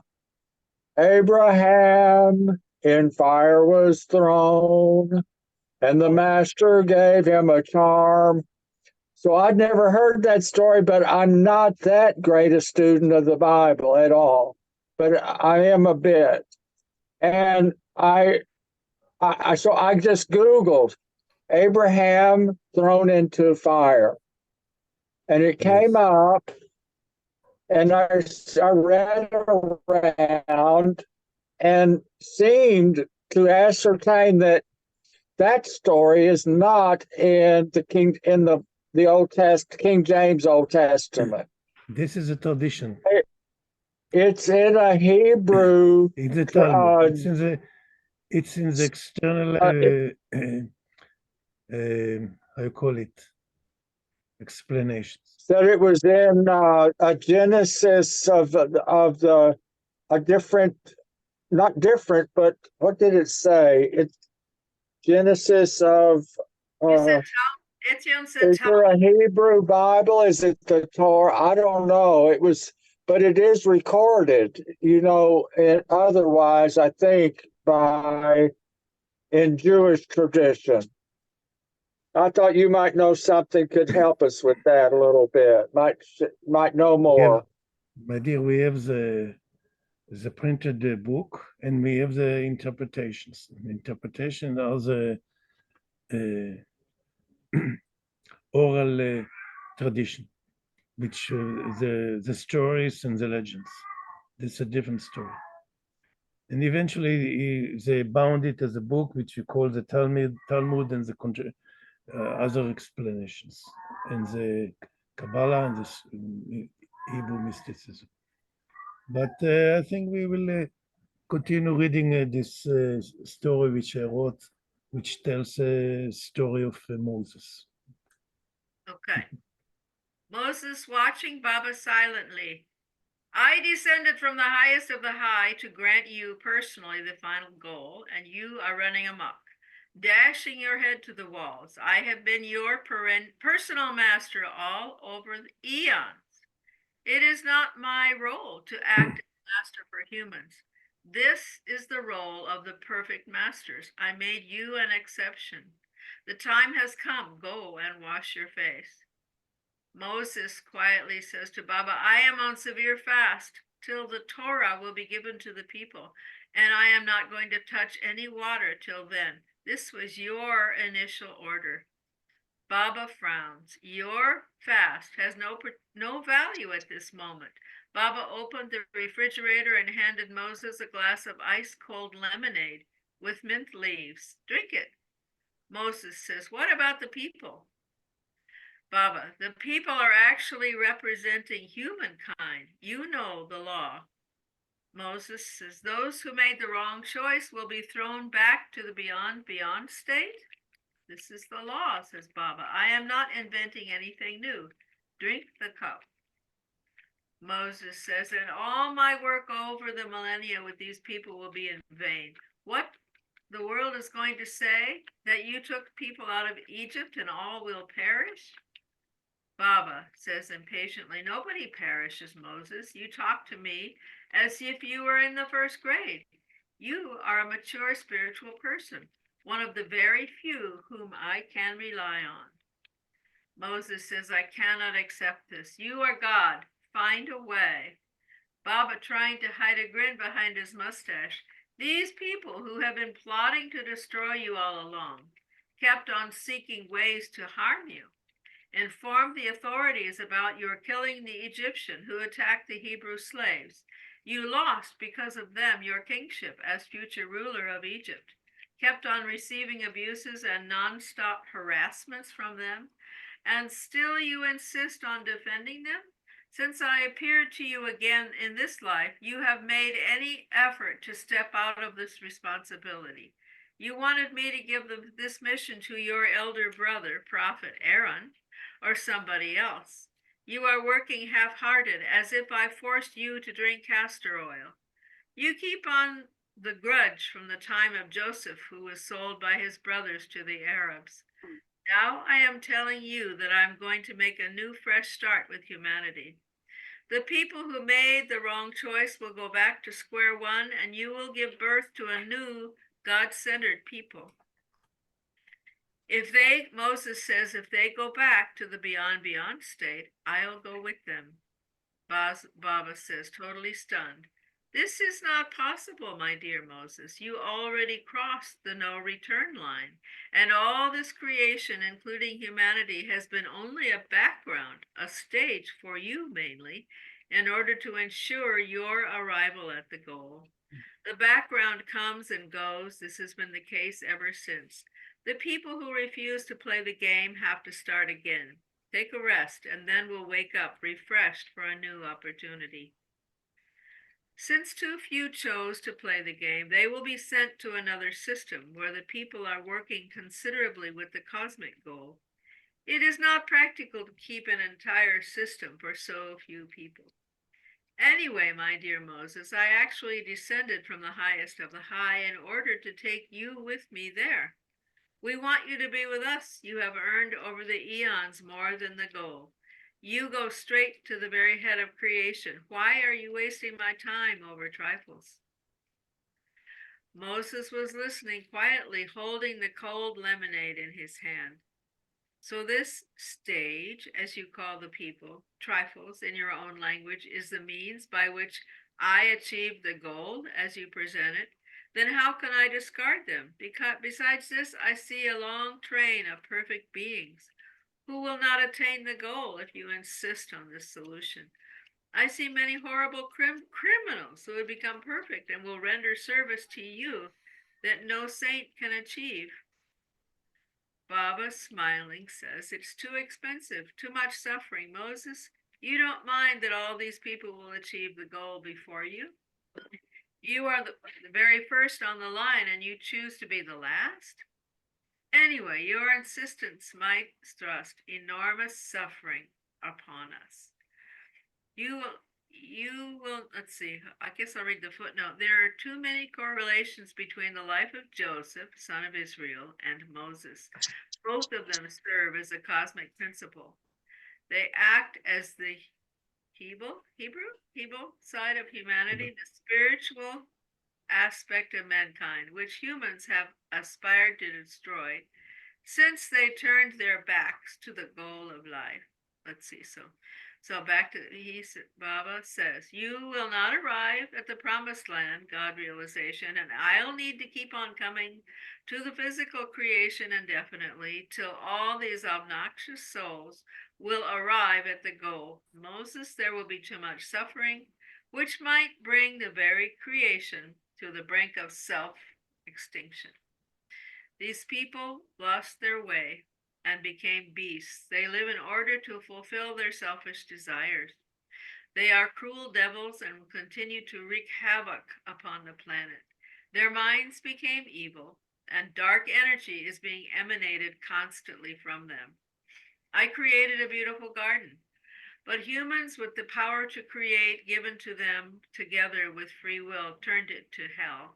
Abraham in fire was thrown, and the master gave him a charm. So I'd never heard that story, but I'm not that great a student of the Bible at all, but I am a bit. And so I just Googled Abraham thrown into fire, and it came up, and I read around and seemed to ascertain that story is not in the Old Testament, King James Old Testament. This is a tradition. It's in a Hebrew. In the Talmud. It's in the external how you call it, explanations. Said it was in a genesis of the a different, not different, but what did it say? It's Genesis of You said Etzion said is there a Hebrew Bible? Is it the Torah? I don't know. It was, but it is recorded, you know, and otherwise, I think by in Jewish tradition. I thought you might know something could help us with that a little bit. Might know more. My dear, we have the printed book and we have the interpretations. The interpretations are the oral tradition, which the stories and the legends. It's a different story. And eventually they bound it as a book, which we call the Talmud and the other explanations, and the Kabbalah and the Hebrew mysticism. But I think we will continue reading this story which I wrote, which tells a story of Moses. Okay. Moses watching Baba silently. I descended from the highest of the high to grant you personally the final goal, and you are running amok, dashing your head to the walls. I have been your personal master all over the eons. It is not my role to act as master for humans. This is the role of the perfect masters. I made you an exception. The time has come. Go and wash your face. Moses quietly says to Baba, I am on severe fast till the Torah will be given to the people, and I am not going to touch any water till then. This was your initial order. Baba frowns. Your fast has no value at this moment. Baba opened the refrigerator and handed Moses a glass of ice-cold lemonade with mint leaves. Drink it. Moses says, what about the people? Baba, the people are actually representing humankind. You know the law. Moses says, those who made the wrong choice will be thrown back to the beyond state. This is the law, says Baba. I am not inventing anything new. Drink the cup. Moses says, and all my work over the millennia with these people will be in vain. What the world is going to say? That you took people out of Egypt and all will perish? Baba says impatiently, nobody perishes, Moses. You talk to me as if you were in the first grade. You are a mature spiritual person, one of the very few whom I can rely on. Moses says, I cannot accept this. You are God. Find a way. Baba, trying to hide a grin behind his mustache. These people who have been plotting to destroy you all along kept on seeking ways to harm you. Inform the authorities about your killing the Egyptian who attacked the Hebrew slaves. You lost because of them your kingship as future ruler of Egypt. Kept on receiving abuses and non-stop harassments from them, and still you insist on defending them? Since I appeared to you again in this life, you have made any effort to step out of this responsibility. You wanted me to give this mission to your elder brother, Prophet Aaron, or somebody else. You are working half-hearted, as if I forced you to drink castor oil. You keep on the grudge from the time of Joseph, who was sold by his brothers to the Arabs. Now I am telling you that I'm going to make a new, fresh start with humanity. The people who made the wrong choice will go back to square one, and you will give birth to a new, God-centered people. Moses says, if they go back to the beyond state, I'll go with them. Baba says, totally stunned, this is not possible, my dear Moses. You already crossed the no return line, and all this creation, including humanity, has been only a background, a stage for you mainly, in order to ensure your arrival at the goal. The background comes and goes. This has been the case ever since. The people who refuse to play the game have to start again. Take a rest, and then we'll wake up refreshed for a new opportunity. Since too few chose to play the game, they will be sent to another system where the people are working considerably with the cosmic goal. It is not practical to keep an entire system for so few people. Anyway, my dear Moses, I actually descended from the highest of the high in order to take you with me there. We want you to be with us. You have earned over the eons more than the goal. You go straight to the very head of creation. Why are you wasting my time over trifles? Moses was listening quietly, holding the cold lemonade in his hand. So this stage, as you call the people, trifles in your own language, is the means by which I achieve the goal as you present it. Then how can I discard them? Because besides this, I see a long train of perfect beings who will not attain the goal if you insist on this solution. I see many horrible criminals who would become perfect and will render service to you that no saint can achieve. Baba, smiling, says, it's too expensive, too much suffering. Moses, you don't mind that all these people will achieve the goal before you? You are the very first on the line and you choose to be the last? Anyway, your insistence might thrust enormous suffering upon us. You will, let's see, I guess I'll read the footnote. There are too many correlations between the life of Joseph, son of Israel, and Moses. Both of them serve as a cosmic principle. They act as the Hebrew side of humanity, the spiritual aspect of mankind, which humans have aspired to destroy since they turned their backs to the goal of life. Let's see, so back to Baba says, you will not arrive at the promised land, God realization, and I'll need to keep on coming to the physical creation indefinitely till all these obnoxious souls will arrive at the goal. Moses, there will be too much suffering, which might bring the very creation to the brink of self-extinction. These people lost their way and became beasts. They live in order to fulfill their selfish desires. They are cruel devils and will continue to wreak havoc upon the planet. Their minds became evil, and dark energy is being emanated constantly from them. I created a beautiful garden, but humans with the power to create given to them together with free will turned it to hell,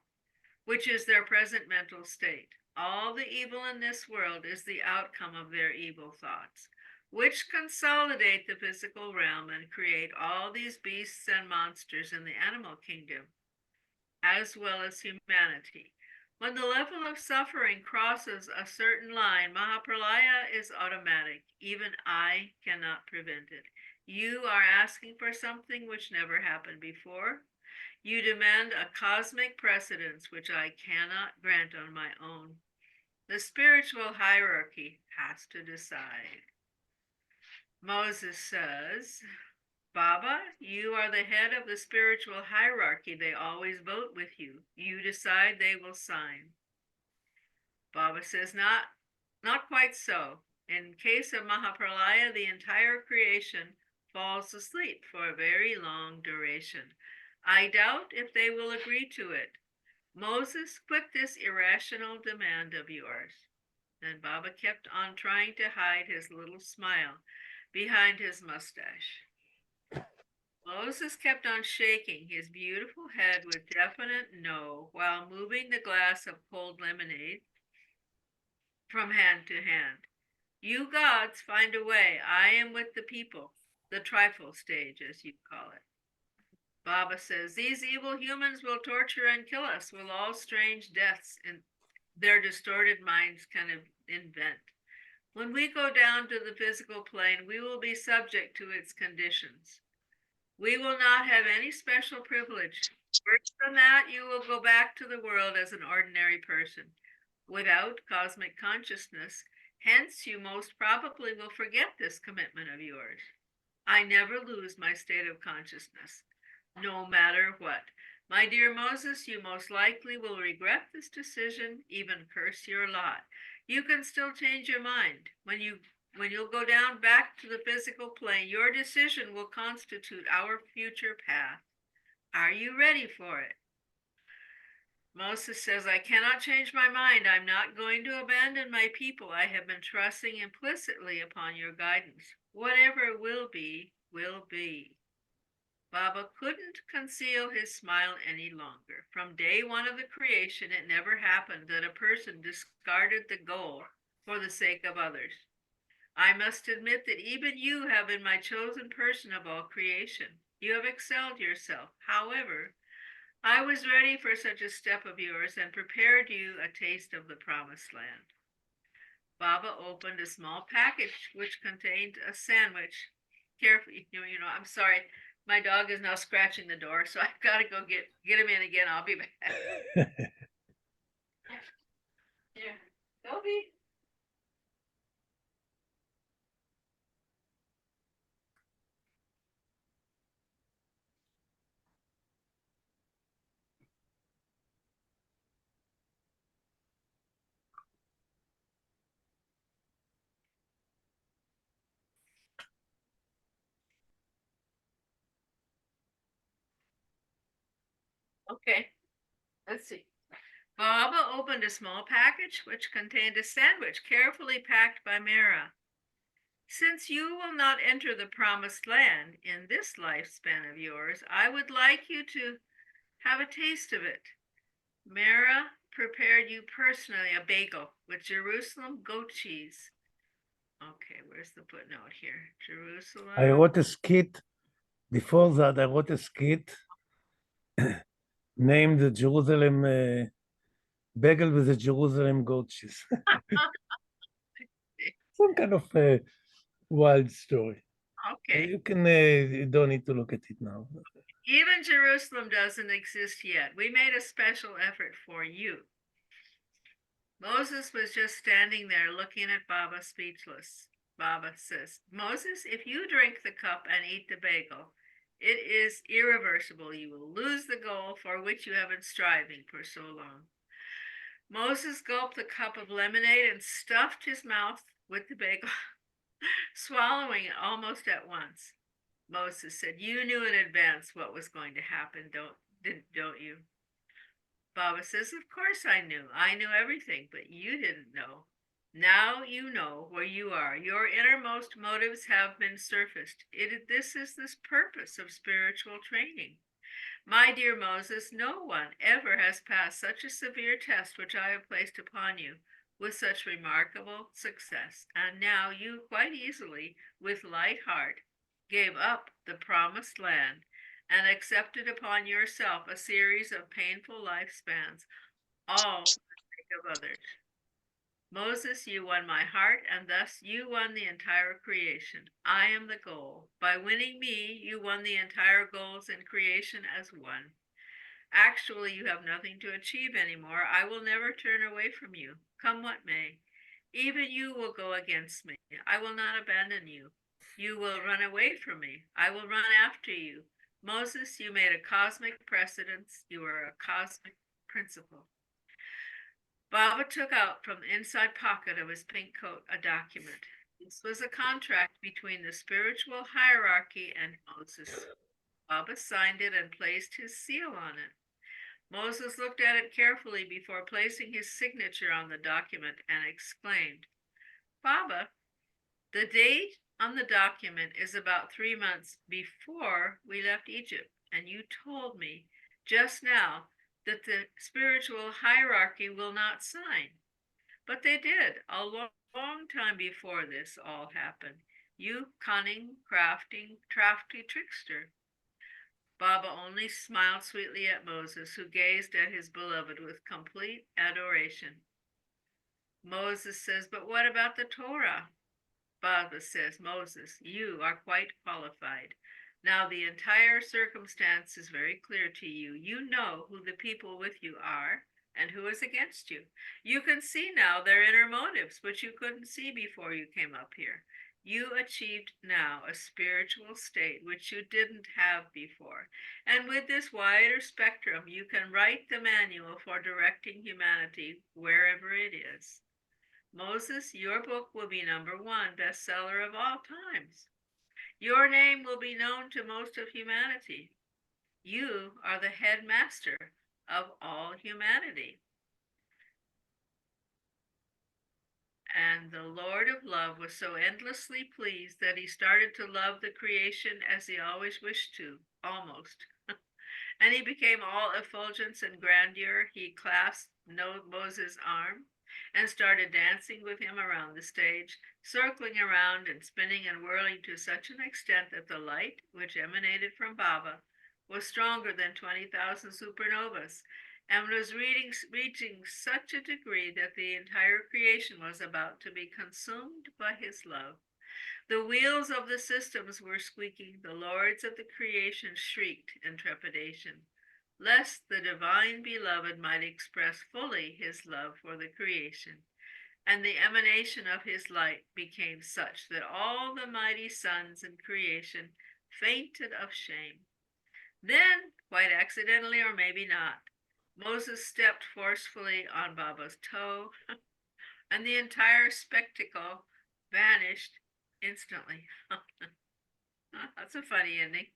which is their present mental state. All the evil in this world is the outcome of their evil thoughts, which consolidate the physical realm and create all these beasts and monsters in the animal kingdom, as well as humanity. When the level of suffering crosses a certain line, Mahapralaya is automatic. Even I cannot prevent it. You are asking for something which never happened before. You demand a cosmic precedence which I cannot grant on my own. The spiritual hierarchy has to decide. Moses says, Baba, you are the head of the spiritual hierarchy. They always vote with you. You decide, they will sign. Baba says, not quite so. In case of Mahapralaya, the entire creation falls asleep for a very long duration. I doubt if they will agree to it. Moses, quit this irrational demand of yours. And Baba kept on trying to hide his little smile behind his mustache. Moses kept on shaking his beautiful head with definite no while moving the glass of cold lemonade from hand to hand. You gods find a way. I am with the people, the trifle stage, as you call it. Baba says, these evil humans will torture and kill us with all strange deaths in their distorted minds can invent. When we go down to the physical plane, we will be subject to its conditions. We will not have any special privilege. Worse than that, you will go back to the world as an ordinary person, without cosmic consciousness. Hence, you most probably will forget this commitment of yours. I never lose my state of consciousness, no matter what. My dear Moses, you most likely will regret this decision, even curse your lot. You can still change your mind. When you'll go down back to the physical plane, your decision will constitute our future path. Are you ready for it? Moses says, I cannot change my mind. I'm not going to abandon my people. I have been trusting implicitly upon your guidance. Whatever will be, will be. Baba couldn't conceal his smile any longer. From day one of the creation, it never happened that a person discarded the goal for the sake of others. I must admit that even you have been my chosen person of all creation. You have excelled yourself. However, I was ready for such a step of yours and prepared you a taste of the promised land. Baba opened a small package which contained a sandwich. Carefully, I'm sorry. My dog is now scratching the door, so I've got to go get him in again. I'll be back. Here, Toby. Okay, let's see. Baba opened a small package which contained a sandwich carefully packed by Mara. Since you will not enter the promised land in this lifespan of yours, I would like you to have a taste of it. Mara prepared you personally a bagel with Jerusalem goat cheese. Okay, where's the footnote here? Jerusalem. I wrote a skit. Before that, I wrote a skit named the Jerusalem Bagel with the Jerusalem goat cheese. Some kind of wild story. Okay. You don't need to look at it now. Even Jerusalem doesn't exist yet. We made a special effort for you. Moses was just standing there looking at Baba speechless. Baba says, Moses, if you drink the cup and eat the bagel, it is irreversible. You will lose the goal for which you have been striving for so long. Moses gulped the cup of lemonade and stuffed his mouth with the bagel, swallowing it almost at once. Moses said, you knew in advance what was going to happen, don't you? Baba says, of course I knew. I knew everything, but you didn't know. Now you know where you are. Your innermost motives have been surfaced. This is the purpose of spiritual training. My dear Moses, no one ever has passed such a severe test which I have placed upon you with such remarkable success. And now you quite easily, with light heart, gave up the promised land and accepted upon yourself a series of painful lifespans, all for the sake of others. Moses, you won my heart, and thus you won the entire creation. I am the goal. By winning me, you won the entire goals in creation as one. Actually, you have nothing to achieve anymore. I will never turn away from you, come what may. Even you will go against me. I will not abandon you. You will run away from me. I will run after you. Moses, you made a cosmic precedence. You are a cosmic principle. Baba took out from the inside pocket of his pink coat a document. This was a contract between the spiritual hierarchy and Moses. Baba signed it and placed his seal on it. Moses looked at it carefully before placing his signature on the document and exclaimed, Baba, the date on the document is about 3 months before we left Egypt, and you told me just now that the spiritual hierarchy will not sign. But they did a long time before this all happened. You cunning, crafty trickster. Baba only smiled sweetly at Moses, who gazed at his beloved with complete adoration. Moses says, but what about the Torah? Baba says, Moses, you are quite qualified. Now the entire circumstance is very clear to you. You know who the people with you are and who is against you. You can see now their inner motives, which you couldn't see before you came up here. You achieved now a spiritual state which you didn't have before. And with this wider spectrum, you can write the manual for directing humanity wherever it is. Moses, your book will be #1 bestseller of all times. Your name will be known to most of humanity. You are the headmaster of all humanity. And the Lord of love was so endlessly pleased that he started to love the creation as he always wished to, almost. And he became all effulgence and grandeur. He clasped Moses' arm and started dancing with him around the stage, circling around and spinning and whirling to such an extent that the light, which emanated from Baba, was stronger than 20,000 supernovas and was reaching such a degree that the entire creation was about to be consumed by his love. The wheels of the systems were squeaking. The lords of the creation shrieked in trepidation, lest the divine beloved might express fully his love for the creation. And the emanation of his light became such that all the mighty suns in creation fainted of shame. Then, quite accidentally or maybe not, Moses stepped forcefully on Baba's toe, and the entire spectacle vanished instantly. That's a funny ending.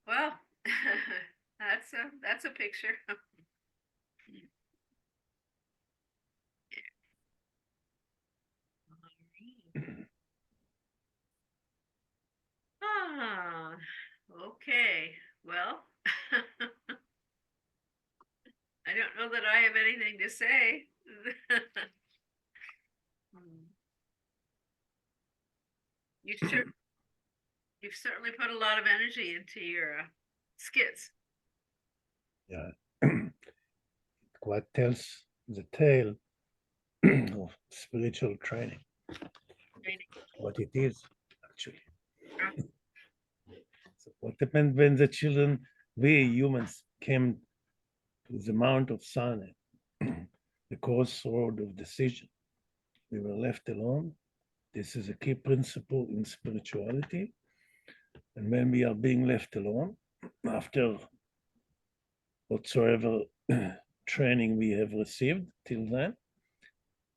Well, that's a picture. Ah, okay. Well, I don't know that I have anything to say. You've certainly put a lot of energy into your skits. Yeah. What tells the tale of spiritual training, what it is actually. So what happened when the children, we humans, came to the Mount of Sinai, the crossroad of decision? We were left alone. This is a key principle in spirituality. And when we are being left alone, after whatsoever training we have received till then,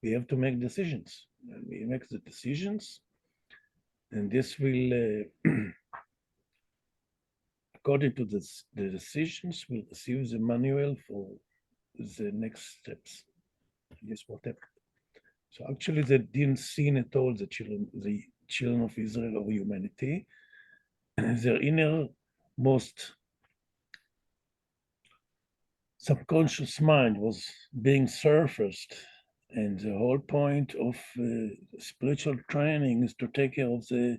we have to make decisions. And we make the decisions, and this will, according to the decisions, we'll receive the manual for the next steps. And this what happened. So actually, they didn't sin at all, the children of Israel or humanity. Their innermost subconscious mind was being surfaced, and the whole point of spiritual training is to take care of the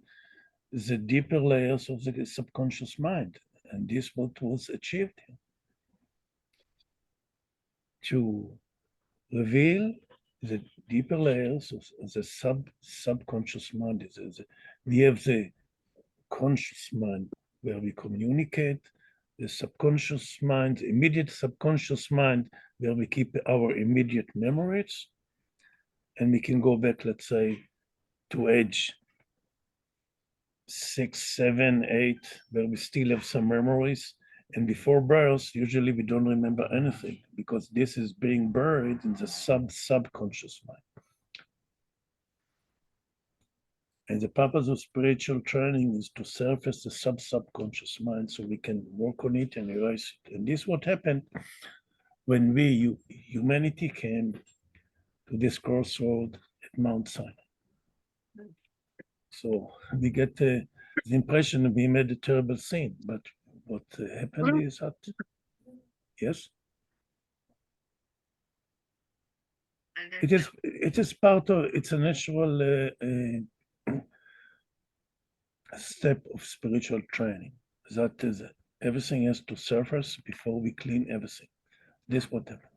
deeper layers of the subconscious mind, and this what was achieved here. To reveal the deeper layers of the subconscious mind. We have the conscious mind where we communicate, the subconscious mind, the immediate subconscious mind where we keep our immediate memories, and we can go back, let's say, to age 6, 7, 8, where we still have some memories. And before birth, usually we don't remember anything because this is being buried in the subconscious mind. And the purpose of spiritual training is to surface the subconscious mind so we can work on it and erase it. And this is what happened when we, humanity, came to this crossroad at Mount Sinai. So we get the impression that we made a terrible sin, but what happened is that, yes? It is part of, it's a natural step of spiritual training. That is, everything has to surface before we clean everything. This is what happened.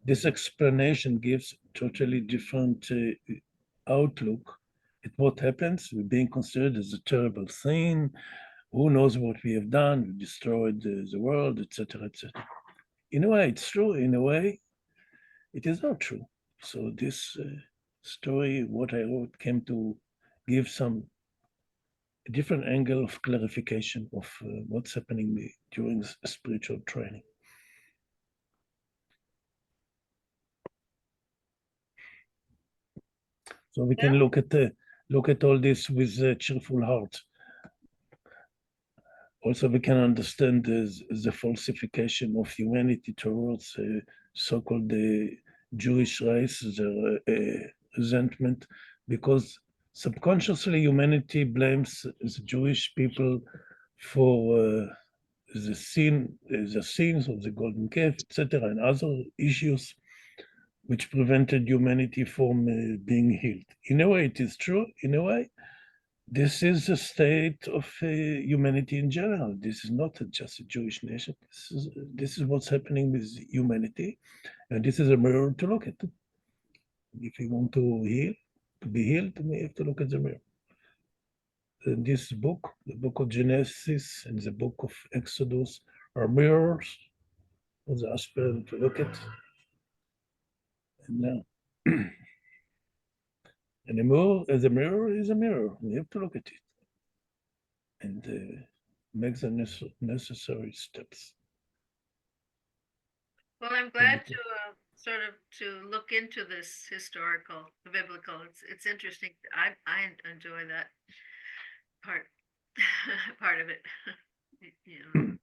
This explanation gives totally different outlook at what happens. We're being considered as a terrible thing. Who knows what we have done? We destroyed the world, etc., etc. In a way, it's true. In a way, it is not true. So this story, what I wrote, came to give some different angle of clarification of what's happening during spiritual training. So we can look at all this with a cheerful heart. Also, we can understand the falsification of humanity towards so-called the Jewish race, their resentment, because subconsciously humanity blames the Jewish people for the sins of the Golden Calf, etc., and other issues which prevented humanity from being healed. In a way, it is true. In a way, this is the state of humanity in general. This is not just a Jewish nation. This is what's happening with humanity, and this is a mirror to look at. If you want to be healed, you have to look at the mirror. And this book, the book of Genesis and the book of Exodus, are mirrors for the aspirant to look at. And now, and the mirror is a mirror. You have to look at it and make the necessary steps. Well, I'm glad to sort of to look into this historical, biblical. It's interesting. I enjoy that part part of it. You know.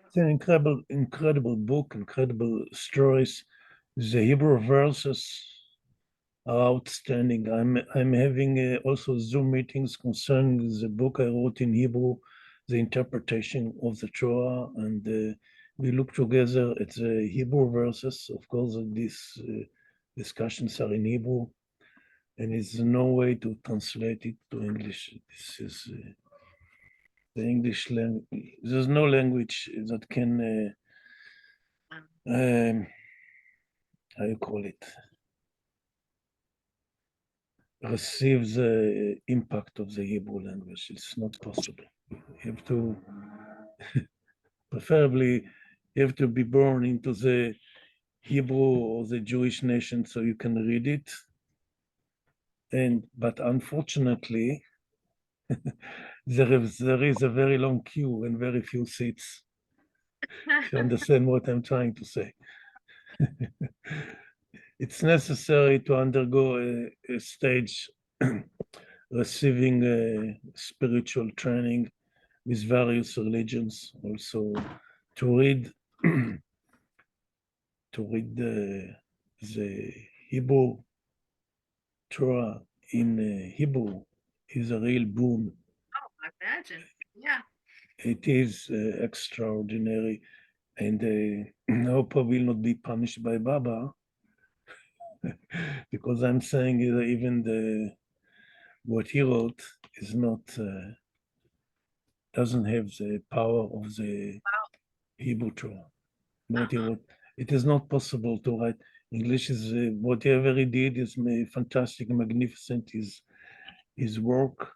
It's an incredible book, incredible stories. The Hebrew verses are outstanding. I'm having also Zoom meetings concerning the book I wrote in Hebrew, the interpretation of the Torah, and we look together at the Hebrew verses. Of course, these discussions are in Hebrew, and it's no way to translate it to English. This is the English language. There's no language that can, how you call it, receive the impact of the Hebrew language. It's not possible. You have to, preferably, you have to be born into the Hebrew or the Jewish nation so you can read it. But unfortunately, there is a very long queue and very few seats. If you understand what I'm trying to say. It's necessary to undergo a stage receiving spiritual training with various religions, also to read the Hebrew Torah in Hebrew is a real boon. Oh, I imagine. Yeah. It is extraordinary, and I hope I will not be punished by Baba because I'm saying even what he wrote is not doesn't have the power of the Hebrew Torah. What he wrote, it is not possible to write. English is whatever he did is fantastic, magnificent. His work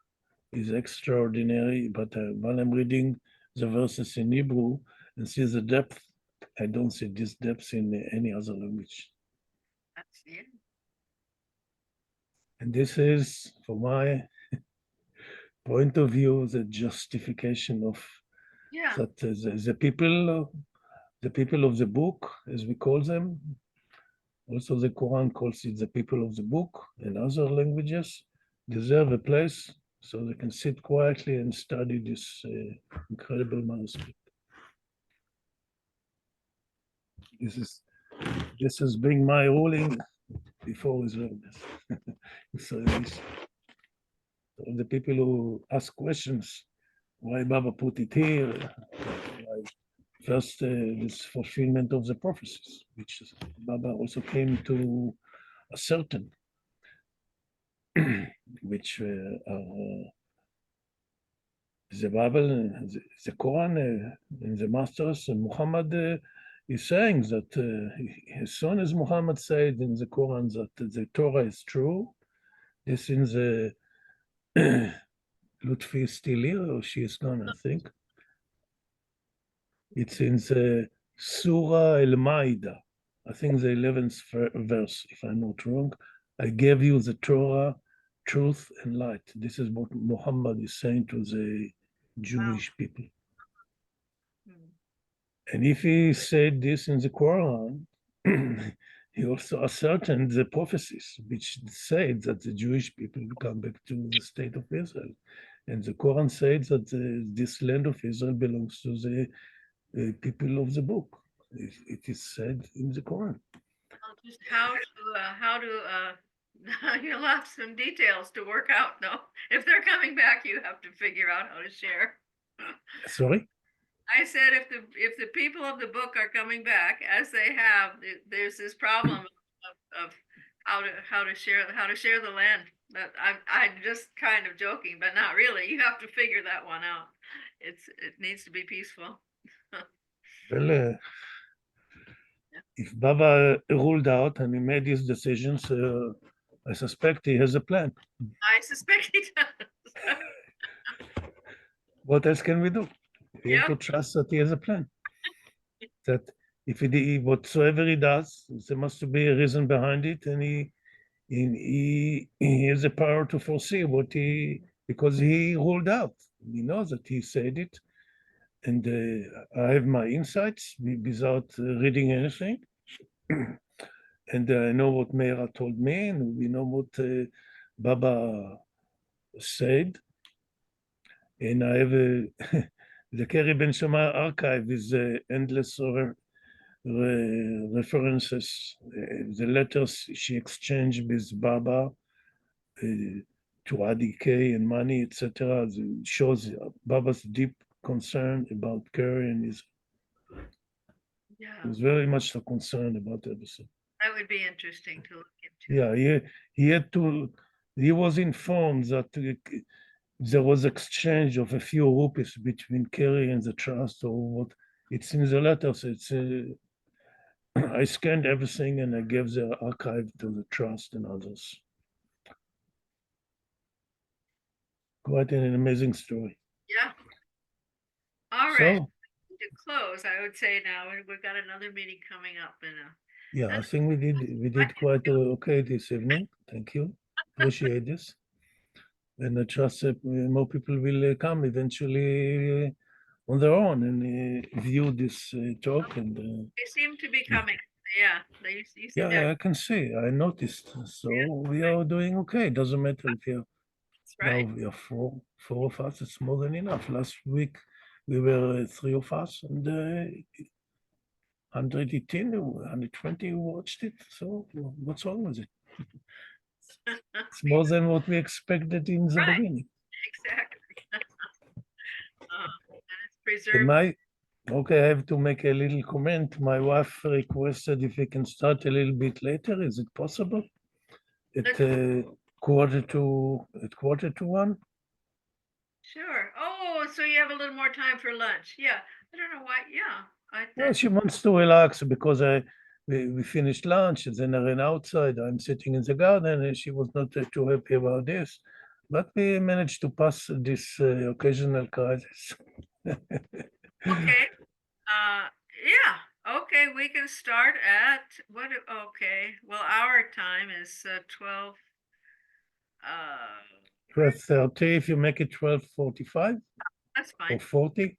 is extraordinary. But while I'm reading the verses in Hebrew and see the depth, I don't see this depth in any other language. That's yeah. And this is, from my point of view, the justification of that the people of the book, as we call them, also the Quran calls it the people of the book, and other languages deserve a place so they can sit quietly and study this incredible manuscript. This has been my ruling before Israel. So the people who ask questions, why Baba put it here? First, this fulfillment of the prophecies, which Baba also came to ascertain, which are the Bible, the Quran, and the Masters, and Muhammad is saying that as soon as Muhammad said in the Quran that the Torah is true, this in the Lutfi is still here, or she is gone, I think. It's in the Surah Al-Ma'idah, I think the 11th verse, if I'm not wrong. I gave you the Torah, truth and light. This is what Muhammad is saying to the Jewish people. And if he said this in the Quran, he also ascertained the prophecies, which said that the Jewish people will come back to the state of Israel. And the Quran says that this land of Israel belongs to the people of the book. It is said in the Quran. Well, just how to you'll have some details to work out, no? If they're coming back, you have to figure out how to share. Sorry? I said if the people of the book are coming back, as they have, there's this problem of how to share the land. That I'm just kind of joking, but not really. You have to figure that one out. It needs to be peaceful. Well, if Baba ruled out and he made his decisions, I suspect he has a plan. I suspect he does. What else can we do? We have to Yep. trust that he has a plan. That if whatsoever he does, there must be a reason behind it, and he has the power to foresee because he ruled out. He knows that he said it, and I have my insights without reading anything. And I know what Meira told me, and we know what Baba said. And I have the Kerry Ben Shema archive is endless references, the letters she exchanged with Baba to Adi K and money, etc. Shows Baba's deep concern about Kerry, and he Yeah, was very much so concerned about everything. that would be interesting to look into. Yeah, he was informed that there was exchange of a few rupees between Kerry and the trust, or what it's in the letters. It's I scanned everything and I gave the archive to the trust and others. Quite an amazing story. Yeah. All right. So, To close, I would say now we've got another meeting coming up in yeah, I think we did quite okay this evening. Thank you. Appreciate this. And I trust that more people will come eventually on their own and view this talk. And they seem to be coming. Yeah, you said yeah, that. I can see. I noticed. So we are doing okay. Doesn't matter if you're That's right. now we are four of us. It's more than enough. Last week we were three of us, and 118, 120 watched it. So what's wrong with it? It's more than what we expected in the Right. beginning. Exactly. And it's And preserved. okay, I have to make a little comment. My wife requested if we can start a little bit later. Is it possible? At quarter to one? Sure. Oh, so you have a little more time for lunch. Yeah. I don't know why. Yeah. Well, she wants to relax because we finished lunch and then I ran outside. I'm sitting in the garden and she was not too happy about this. But we managed to pass this occasional crisis. Okay. Yeah. Okay, we can start at what? Okay. Well, our time is 12. 12:30, if you make it 12:45 That's or fine. 40.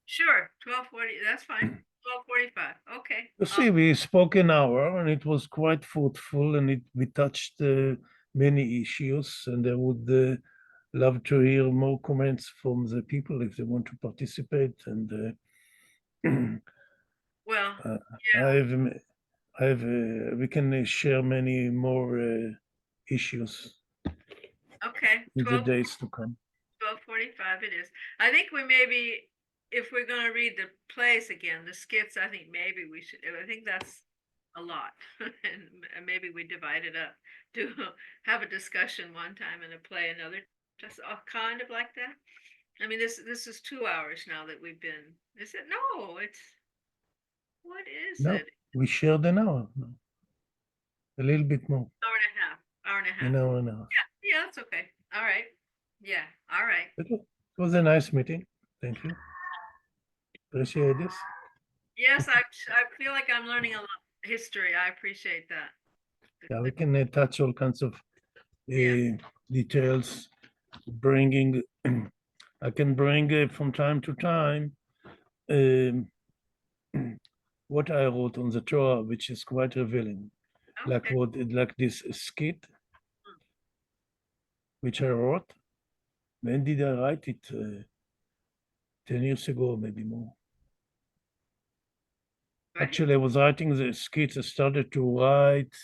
Sure. 12:40. That's fine. 12:45. Okay. You see, we spoke an hour and it was quite fruitful and we touched many issues, and I would love to hear more comments from the people if they want to participate. And Well, yeah. We can share many more issues okay. in the days to come. 12:45 it is. I think we maybe, if we're gonna read the plays again, the skits, I think maybe we should, I think that's a lot. And maybe we divide it up to have a discussion one time and a play another, just kind of like that. I mean, this is 2 hours now that we've been, is it? No, it's, what is No, it? we shared an hour, a little bit more, Hour and a half, hour and a half. an hour and a half. Yeah, that's okay. All right. Yeah, all right. It was a nice meeting. Thank you. Appreciate this. Yes, I feel like I'm learning a lot of history. I appreciate that. Yeah, we can touch all kinds of Yeah. details. Bringing, I can bring from time to time what I wrote on the Torah, which is quite revealing, Okay. like this skit, which I wrote. When did I write it? 10 years ago, maybe more. Right. Actually, I was writing the skits. I started to write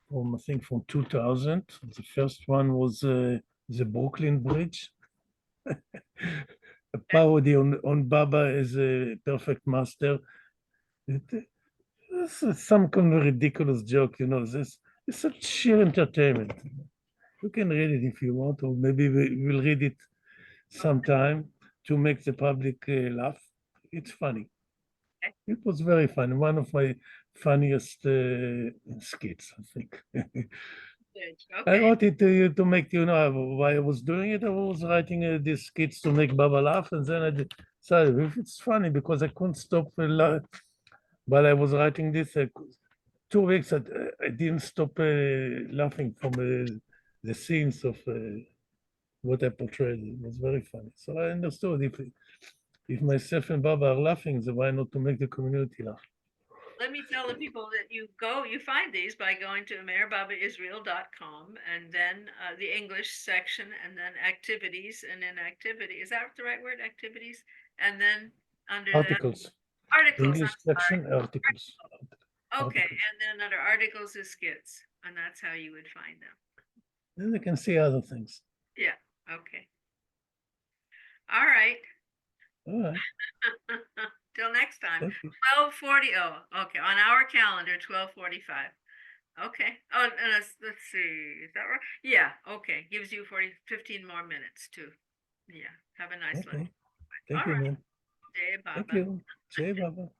from, I think, from 2000. The first one was the Brooklyn Bridge. A parody on Baba as a perfect master. This is some kind of ridiculous joke, you know. This is such sheer entertainment. You can read it if you want, or maybe we'll read it sometime to make the public laugh. It's funny. It was very funny. One of my funniest skits, I think. Good. I Okay. wrote it to make, you know, why I was doing it. I was writing these skits to make Baba laugh, and then I decided if it's funny because I couldn't stop while I was writing this. 2 weeks I didn't stop laughing from the scenes of what I portrayed. It was very funny. So I understood if myself and Baba are laughing, then why not to make the community laugh? Let me tell the people that you find these by going to amirbabaisrael.com and then the English section and then activities and then activity. Is that the right word? Activities? And then under Articles. that, articles. English I'm sorry. section, articles. Okay. Articles. And then under articles is skits. And that's how you would find them. Then they can see other things. Yeah. Okay. All right. All right. Till next time. Thank you. 12:40. Oh, okay. On our calendar, 12:45. Okay. Oh, and let's see. Is that right? Yeah. Okay. Gives you 15 more minutes to, yeah. Have a nice Okay. lunch. Thank All you, right. man. Jai Thank Baba. you. Jai Baba.